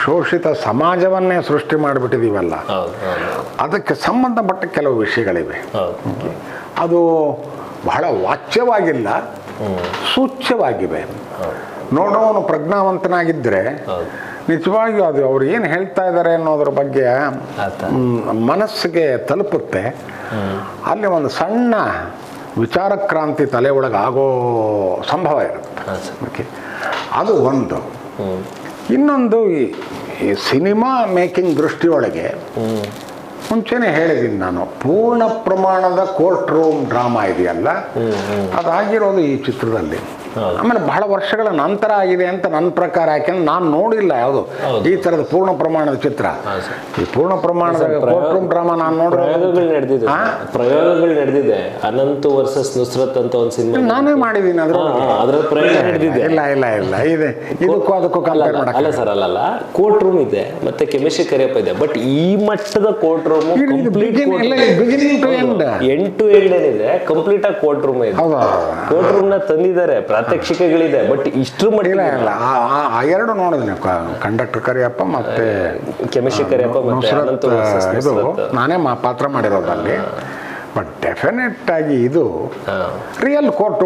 ಶೋಷಿತ ಸಮಾಜವನ್ನೇ ಸೃಷ್ಟಿ ಮಾಡಿಬಿಟ್ಟಿದ್ದೀವಲ್ಲ, ಅದಕ್ಕೆ ಸಂಬಂಧಪಟ್ಟ ಕೆಲವು ವಿಷಯಗಳಿವೆ. ಅದು ಬಹಳ ವಾಚ್ಯವಾಗಿಲ್ಲ, ಸೂಚ್ಯವಾಗಿವೆ. ನೋಡೋನು ಪ್ರಜ್ಞಾವಂತನಾಗಿದ್ದರೆ ನಿಜವಾಗಿಯೂ ಅದು ಅವ್ರು ಏನು ಹೇಳ್ತಾ ಇದ್ದಾರೆ ಅನ್ನೋದ್ರ ಬಗ್ಗೆ ಮನಸ್ಸಿಗೆ ತಲುಪುತ್ತೆ. ಅಲ್ಲಿ ಒಂದು ಸಣ್ಣ ವಿಚಾರ ಕ್ರಾಂತಿ ತಲೆ ಒಳಗೆ ಆಗೋ ಸಂಭವ ಇರುತ್ತೆ. ಅದು ಒಂದು. ಇನ್ನೊಂದು, ಈ ಸಿನಿಮಾ ಮೇಕಿಂಗ್ ದೃಷ್ಟಿಯೊಳಗೆ ಮುಂಚೆನೇ ಹೇಳಿದ್ದೀನಿ ನಾನು, ಪೂರ್ಣ ಪ್ರಮಾಣದ ಕೋರ್ಟ್ ರೂಮ್ ಡ್ರಾಮಾ ಇದೆಯಲ್ಲ, ಅದಾಗಿರೋದು ಈ ಚಿತ್ರದಲ್ಲಿ. ಆಮೇಲೆ ಬಹಳ ವರ್ಷಗಳ ನಂತರ ಆಗಿದೆ ಅಂತ ನನ್ನ ಪ್ರಕಾರ. ಯಾಕೆಂದ್ರೆ ನಾನು ನೋಡಿಲ್ಲ ಯಾವುದು ಈ ಥರದ ಪೂರ್ಣ ಪ್ರಮಾಣದ ಚಿತ್ರ. ಈ ಪೂರ್ಣ ಪ್ರಮಾಣದ ಕೋರ್ಟ್ ರೂಮ್ ಡ್ರಾಮಾ ನಾನು ಪ್ರಯೋಗಗಳು ನಡೆದಿದೆ. ಅನಂತ್ ವರ್ಸಸ್ ನುಸ್ರತ್ ಅಂತ ಒಂದು ಸಿನಿಮಾ ನಾನೇ ಮಾಡಿದ್ದೀನಿ. ಇಲ್ಲ ಇಲ್ಲ ಇಲ್ಲ, ಇದೆ ಇದಕ್ಕೂ ಅದಕ್ಕೂ ಕಂಪೇರ್ ಮಾಡಕ್ಕೆ ಅಲ್ಲ ಸರ್. ಅಲ್ಲ, ಕೋರ್ಟ್ ರೂಮ್ ಇದೆ ಮತ್ತೆ ಕೆಮಿಸ್ಟ್ರಿ ಕರಿಯಪ್ಪ ಇದೆ, ಬಟ್ ಈ ಮಟ್ಟದ court room end to end ಏನಿದೆ ಕಂಪ್ಲೀಟ್ ಆಗಿ ಕೋರ್ಟ್ ರೂಮ್ ಇದೆ. ಕೋರ್ಟ್ ರೂಮ್ ನ ತಂದಿದ್ದಾರೆ ಪ್ರಾತ್ಯಕ್ಷಿಕೆಗಳಿದೆ, ಬಟ್ ಇಷ್ಟ್ರ ಇಲ್ಲ ಮಟ್ಟಿಗೆ ಇಲ್ಲ ಆ ಎರಡು ನೋಡಿದ್ನಿ, ಕಂಡಕ್ಟರ್ ಕರಿಯಪ್ಪ ಮತ್ತೆ ಕೆಮಿಸ್ಟ್ರಿ ಕರಿಯಪ್ಪ ಮತ್ತೆ ನುಸ್ರತ್, ಅನಂತ ಇದು ನುಸ್ರತ್. ನಾನೇ ಪಾತ್ರ ಮಾಡಿರೋದಲ್ಲಿ. ಬಟ್ ಡೆಫಿನೆಟ್ ಆಗಿ ಇದು ರಿಯಲ್ ಕೋರ್ಟ್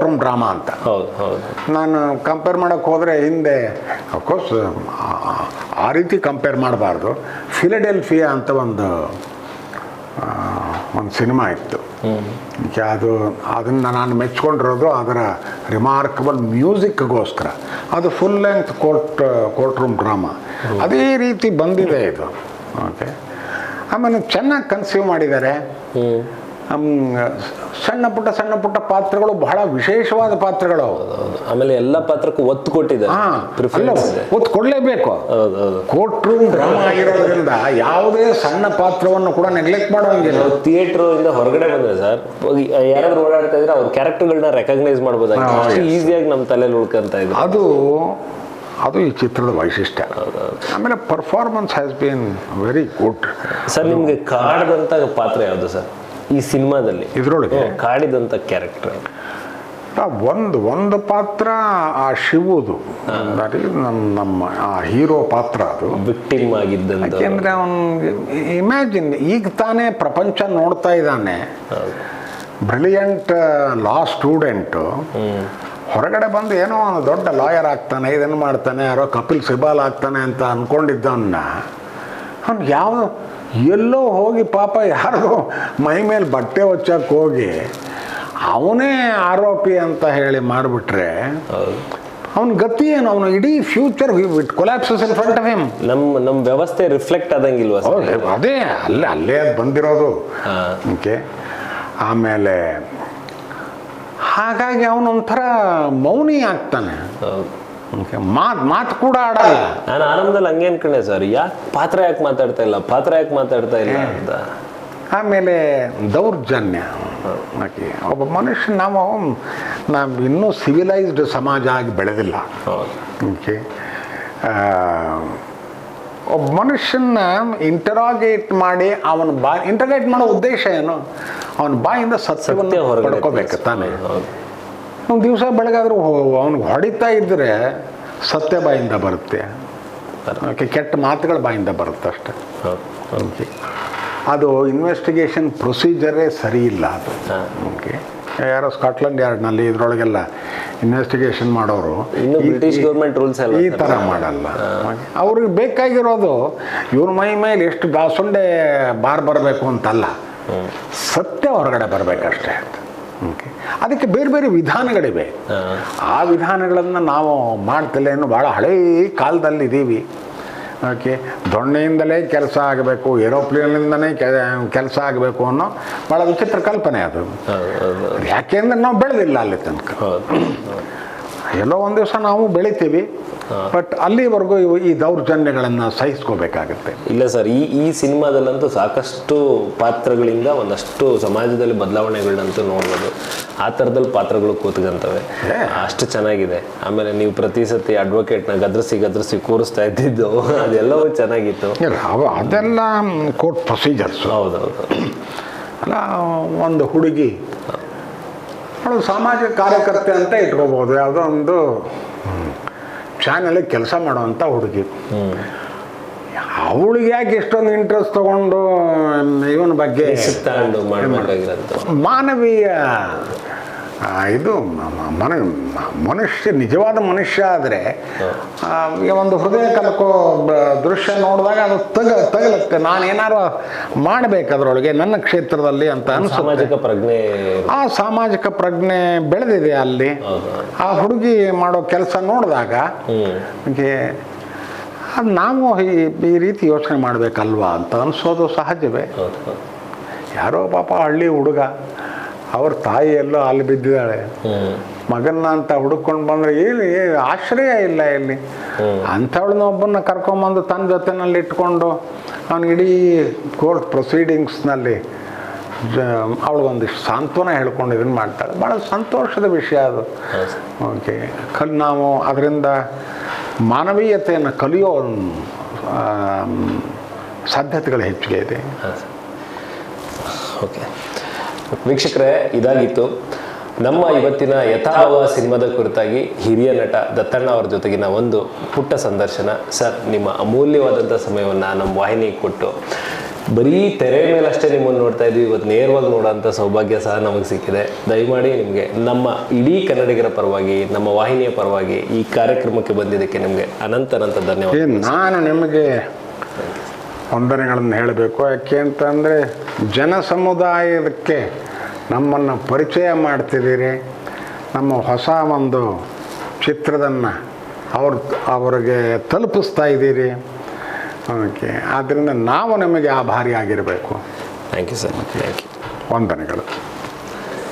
ರೂಮ್ ಡ್ರಾಮಾ ಅಂತ. ಹೌದು ಹೌದು. ನಾನು ಕಂಪೇರ್ ಮಾಡೋಕ್ಕೆ ಹೋದರೆ ಹಿಂದೆ ಅಫ್ಕೋರ್ಸ್ ಆ ರೀತಿ ಕಂಪೇರ್ ಮಾಡಬಾರ್ದು. ಫಿಲಡೆಲ್ಫಿಯಾ ಅಂತ ಒಂದು ಸಿನಿಮಾ ಇತ್ತು. ಅದನ್ನು ನಾನು ಮೆಚ್ಕೊಂಡಿರೋದು ಅದರ ರಿಮಾರ್ಕಬಲ್ ಮ್ಯೂಸಿಕ್ಗೋಸ್ಕರ. ಅದು full length court room drama. ಅದೇ ರೀತಿ ಬಂದಿದೆ ಇದು. ಓಕೆ, ಆಮೇಲೆ ಚೆನ್ನಾಗಿ ಕನ್ಸೀವ್ ಮಾಡಿದ್ದಾರೆ. ಸಣ್ಣ ಪುಟ್ಟ ಪಾತ್ರಗಳು, ಬಹಳ ವಿಶೇಷವಾದ ಪಾತ್ರಗಳು. ಆಮೇಲೆ ಎಲ್ಲ ಪಾತ್ರಕ್ಕೂ ಒತ್ತು ಕೊಟ್ಟಿದ್ದಾರೆ. ಒತ್ತು ಕೊಡಲೇಬೇಕು. ಕೋರ್ಟ್ ರೂಮ್ ಡ್ರಾಮಾ ಆಗಿರೋದ್ರಿಂದ ಯಾವುದೇ ಸಣ್ಣ ಪಾತ್ರವನ್ನು ಕೂಡ ನೆಗ್ಲೆಕ್ಟ್ ಮಾಡೋಂಗಿಲ್ಲ. ಥಿಯೇಟರ್ ಇಂದ ಹೊರಗಡೆ ಬಂದ್ರೆ ಸರ್, ಯಾರಾದ್ರೂ ಓಡಾಡ್ತಾ ಇದ್ರೆ ಅವ್ರ ಕ್ಯಾರೆಕ್ಟರ್ಗಳನ್ನ ರೆಕಗ್ನೈಸ್ ಮಾಡ್ಬೋದಾಗಿತ್ತು. ಈಸಿಯಾಗಿ ನಮ್ಮ ತಲೆಯಲ್ಲಿ ಉಳ್ಕೊಂತ ಇದ್ರು. ಅದು ಈ ಚಿತ್ರದ ವೈಶಿಷ್ಟ್ಯ. ಆಮೇಲೆ performance has been very good. Sir, ನಿಮ್ಗೆ ಕಾಡದಂತ ಪಾತ್ರ ಯಾವುದು ಸರ್ ಈ ಸಿನಿಮಾದಲ್ಲಿ? ಇದರೊಳಗೆ ಕಾಡಿದಂತ ಕ್ಯಾರೆಕ್ಟರ್ ಒಂದು ಪಾತ್ರ ಆ ಶಿವುದು, ನಮ್ಮ ಆ ಹೀರೋ ಪಾತ್ರ. ಅದು ವಿಕ್ಟಿಮ್ ಆಗಿದ್ದಂತ. ಯಾಕೆಂದ್ರೆ ಅವನಿಗೆ ಇಮ್ಯಾಜಿನ್, ಈಗ ತಾನೇ ಪ್ರಪಂಚ ನೋಡ್ತಾ ಇದ್ದಾನೆ. ಬ್ರಿಲಿಯಂಟ್ ಲಾ ಸ್ಟೂಡೆಂಟು ಹೊರಗಡೆ ಬಂದು ಏನೋ ಒಂದು ದೊಡ್ಡ ಲಾಯರ್ ಆಗ್ತಾನೆ, ಇದನ್ನು ಮಾಡ್ತಾನೆ, ಯಾರೋ ಕಪಿಲ್ ಸಿಬಾಲ್ ಆಗ್ತಾನೆ ಅಂತ ಅಂದ್ಕೊಂಡಿದ್ದವನ್ನ ಅವ್ನಿಗೆ ಎಲ್ಲೋ ಹೋಗಿ ಪಾಪ ಯಾರಿಗೋ ಮೈ ಮೇಲೆ ಬಟ್ಟೆ ಹೊಚ್ಚಕ್ಕೆ ಹೋಗಿ ಅವನೇ ಆರೋಪಿ ಅಂತ ಹೇಳಿ ಮಾಡಿಬಿಟ್ರೆ ಅವನ ಗತಿ ಏನು? ಅವನು ಇಡೀ future it collapses in front of him. ನಮ್ಮ ವ್ಯವಸ್ಥೆ ರಿಫ್ಲೆಕ್ಟ್ ಆದಂಗಿಲ್ವಾ? ಅದೇ ಅಲ್ಲೇ ಅದು ಬಂದಿರೋದು. ಓಕೆ, ಆಮೇಲೆ ಹಾಗಾಗಿ ಅವನೊಂಥರ ಮೌನಿ ಆಗ್ತಾನೆ. ಮಾತು ಕೂಡ ಆಡಲ್ಲ. ನಾನು ಆರಂಭದಲ್ಲಿ ಹಂಗೆ ಅನ್ಕೊಂಡೆ ಸರ್, ಪಾತ್ರ ಯಾಕೆ ಮಾತಾಡ್ತಾ ಇಲ್ಲ ಅಂತ. ಆಮೇಲೆ ದೌರ್ಜನ್ಯ. ಒಬ್ಬ ಮನುಷ್ಯ, ನಾವು ಇನ್ನೂ ಸಿವಿಲೈಸ್ಡ್ ಸಮಾಜ ಆಗಿ ಬೆಳೆದಿಲ್ಲ. ಓಕೆ, ಒಬ್ಬ ಮನುಷ್ಯನ ಇಂಟರಾಗೇಟ್ ಮಾಡಿ ಇಂಟರಾಗೇಟ್ ಮಾಡೋ ಉದ್ದೇಶ ಏನು? ಅವನ ಬಾಯಿಂದ ಸತ್ಯವನ್ನು ಪಡ್ಕೋಬೇಕು ತಾನೆ. ಒಂದು ದಿವಸ ಬೆಳಗಾದ್ರೂ ಅವ್ನಿಗೆ ಹೊಡಿತಾ ಇದ್ದರೆ ಸತ್ಯ ಬಾಯಿಂದ ಬರುತ್ತೆ. ಓಕೆ, ಕೆಟ್ಟ ಮಾತುಗಳ ಬಾಯಿಂದ ಬರುತ್ತೆ ಅಷ್ಟೆ. ಓಕೆ, ಅದು ಇನ್ವೆಸ್ಟಿಗೇಷನ್ ಪ್ರೊಸೀಜರೇ ಸರಿ ಇಲ್ಲ ಅದು. ಓಕೆ, ಯಾರೋ ಸ್ಕಾಟ್ಲೆಂಡ್ ಯಾರ್ಡ್ನಲ್ಲಿ ಇದರೊಳಗೆಲ್ಲ ಇನ್ವೆಸ್ಟಿಗೇಷನ್ ಮಾಡೋರು ಬ್ರಿಟಿಷ್ ಗೌರ್ಮೆಂಟ್ ರೂಲ್ಸ್ ಈ ಥರ ಮಾಡಲ್ಲ. ಅವ್ರಿಗೆ ಬೇಕಾಗಿರೋದು ಇವ್ರ ಮೈ ಮೇಲೆ ಎಷ್ಟು ದಾಸುಂಡೆ ಬರಬೇಕು ಅಂತಲ್ಲ, ಸತ್ಯ ಹೊರಗಡೆ ಬರಬೇಕಷ್ಟೇ. ಓಕೆ, ಅದಕ್ಕೆ ಬೇರೆ ಬೇರೆ ವಿಧಾನಗಳಿವೆ. ಆ ವಿಧಾನಗಳನ್ನು ನಾವು ಮಾಡ್ತಿಲ್ಲೇನು, ಭಾಳ ಹಳೇ ಕಾಲದಲ್ಲಿ ಇದ್ದೀವಿ. ಓಕೆ, ದೊಣ್ಣೆಯಿಂದಲೇ ಕೆಲಸ ಆಗಬೇಕು, ಏರೋಪ್ಲೇನಿಂದನೇ ಕೆಲಸ ಆಗಬೇಕು ಅನ್ನೋ ಭಾಳ ವಿಚಿತ್ರ ಕಲ್ಪನೆ ಅದು. ಯಾಕೆಂದ್ರೆ ನಾವು ಬೆಳೆದಿಲ್ಲ ಅಲ್ಲಿ ತನಕ. ಎಲ್ಲೋ ಒಂದು ದಿವಸ ನಾವು ಬೆಳಿತೀವಿ, ಬಟ್ ಅಲ್ಲಿವರೆಗೂ ಈ ದೌರ್ಜನ್ಯಗಳನ್ನು ಸಹಿಸ್ಕೋಬೇಕಾಗತ್ತೆ. ಇಲ್ಲ ಸರ್, ಈ ಸಿನಿಮಾದಲ್ಲಂತೂ ಸಾಕಷ್ಟು ಪಾತ್ರಗಳಿಂದ ಒಂದಷ್ಟು ಸಮಾಜದಲ್ಲಿ ಬದಲಾವಣೆಗಳನ್ನಂತೂ ನೋಡ್ಬೋದು. ಆ ಥರದಲ್ಲಿ ಪಾತ್ರಗಳು ಕೂತ್ಕೊಂತವೆ, ಅಷ್ಟು ಚೆನ್ನಾಗಿದೆ. ಆಮೇಲೆ ನೀವು ಪ್ರತಿ ಸತಿ ಅಡ್ವೊಕೇಟ್ನ ಗದ್ರಿಸಿ ಕೂರಿಸ್ತಾ ಇದ್ದಿದ್ದು ಅದೆಲ್ಲವೂ ಚೆನ್ನಾಗಿತ್ತು. ಅದೆಲ್ಲ ಕೋರ್ಟ್ ಪ್ರೊಸೀಜರ್ಸ್. ಹೌದೌದು. ಅಲ್ಲ, ಒಂದು ಹುಡುಗಿ ಅವಳು ಸಾಮಾಜಿಕ ಕಾರ್ಯಕರ್ತೆ ಅಂತ ಇಟ್ಕೋಬೋದು. ಯಾವುದೋ ಒಂದು ಚಾನಲ್ ಕೆಲಸ ಮಾಡುವಂಥ ಹುಡುಗಿ. ಅವಳಿಗೆ ಯಾಕೆ ಇಷ್ಟೊಂದು ಇಂಟ್ರೆಸ್ಟ್ ತಗೊಂಡು ಇವನ ಬಗ್ಗೆ ಮಾನವೀಯ ಇದು ಮನುಷ್ಯ, ನಿಜವಾದ ಮನುಷ್ಯ ಆದರೆ ಒಂದು ಹೃದಯ ಕಲಕೋ ದೃಶ್ಯ ನೋಡಿದಾಗ ಅದು ತಗಲುತ್ತೆ. ನಾನೇನಾರು ಮಾಡಬೇಕು ಅದರೊಳಗೆ ನನ್ನ ಕ್ಷೇತ್ರದಲ್ಲಿ ಅಂತ ಅನಿಸುತ್ತೆ. ಆ ಸಾಮಾಜಿಕ ಪ್ರಜ್ಞೆ ಬೆಳೆದಿದೆ ಅಲ್ಲಿ. ಆ ಹುಡುಗಿ ಮಾಡೋ ಕೆಲಸ ನೋಡಿದಾಗ ಅದು ನಾವು ಈ ರೀತಿ ಯೋಚನೆ ಮಾಡಬೇಕಲ್ವಾ ಅಂತ ಅನಿಸೋದು ಸಹಜವೇ. ಯಾರೋ ಪಾಪ ಹಳ್ಳಿ ಹುಡುಗ, ಅವ್ರ ತಾಯಿ ಎಲ್ಲೋ ಅಲ್ಲಿ ಬಿದ್ದಿದ್ದಾಳೆ, ಮಗನ್ನ ಅಂತ ಹುಡುಕೊಂಡು ಬಂದರೆ ಏನು ಆಶ್ರಯ ಇಲ್ಲ ಇಲ್ಲಿ. ಅಂಥವಳನ್ನ ಒಬ್ಬನ್ನ ಕರ್ಕೊಂಬಂದು ತನ್ನ ಜೊತೆನಲ್ಲಿ ಇಟ್ಕೊಂಡು ಅವನಿಗಿಡೀ ಕೋರ್ಟ್ ಪ್ರೊಸೀಡಿಂಗ್ಸ್ನಲ್ಲಿ ಅವಳಿಗೊಂದಿಷ್ಟು ಸಾಂತ್ವನ ಹೇಳ್ಕೊಂಡು ಇದನ್ನು ಮಾಡ್ತಾಳೆ. ಭಾಳ ಸಂತೋಷದ ವಿಷಯ ಅದು. ಓಕೆ, ನಾವು ಅದರಿಂದ ಮಾನವೀಯತೆಯನ್ನು ಕಲಿಯೋ ಸಾಧ್ಯತೆಗಳು ಹೆಚ್ಚಿಗೆ ಇದೆ. ಓಕೆ ವೀಕ್ಷಕರೇ, ಇದಾಗಿತ್ತು ನಮ್ಮ ಇವತ್ತಿನ ಯಥಾಭಾವ ಸಿನಿಮಾದ ಕುರಿತಾಗಿ ಹಿರಿಯ ನಟ ದತ್ತಣ್ಣ ಅವರ ಜೊತೆಗಿನ ಒಂದು ಪುಟ್ಟ ಸಂದರ್ಶನ. ಸರ್, ನಿಮ್ಮ ಅಮೂಲ್ಯವಾದಂಥ ಸಮಯವನ್ನು ನಮ್ಮ ವಾಹಿನಿಗೆ ಕೊಟ್ಟು ಬರೀ ತೆರೆ ಮೇಲಷ್ಟೇ ನಿಮ್ಮನ್ನು ನೋಡ್ತಾ ಇದ್ವಿ, ಇವತ್ತು ನೇರವಾಗಿ ನೋಡೋಂಥ ಸೌಭಾಗ್ಯ ಸಹ ನಮಗೆ ಸಿಕ್ಕಿದೆ. ದಯಮಾಡಿ ನಿಮಗೆ ನಮ್ಮ ಇಡೀ ಕನ್ನಡಿಗರ ಪರವಾಗಿ, ನಮ್ಮ ವಾಹಿನಿಯ ಪರವಾಗಿ ಈ ಕಾರ್ಯಕ್ರಮಕ್ಕೆ ಬಂದಿದ್ದಕ್ಕೆ ನಿಮಗೆ ಅನಂತ ಧನ್ಯವಾದ. ನಾನು ನಿಮಗೆ ವಂದನೆಗಳನ್ನು ಹೇಳಬೇಕು. ಯಾಕೆ ಅಂತಂದರೆ ಜನ ಸಮುದಾಯಕ್ಕೆ ನಮ್ಮನ್ನು ಪರಿಚಯ ಮಾಡ್ತಿದ್ದೀರಿ, ನಮ್ಮ ಹೊಸ ಒಂದು ಚಿತ್ರದನ್ನು ಅವ್ರಿಗೆ ತಲುಪಿಸ್ತಾ ಇದ್ದೀರಿ. ಓಕೆ, ಆದ್ದರಿಂದ ನಾವು ನಿಮಗೆ ಆಭಾರಿಯಾಗಿರಬೇಕು. Thank you sir. Thank you. ವಂದನೆಗಳು.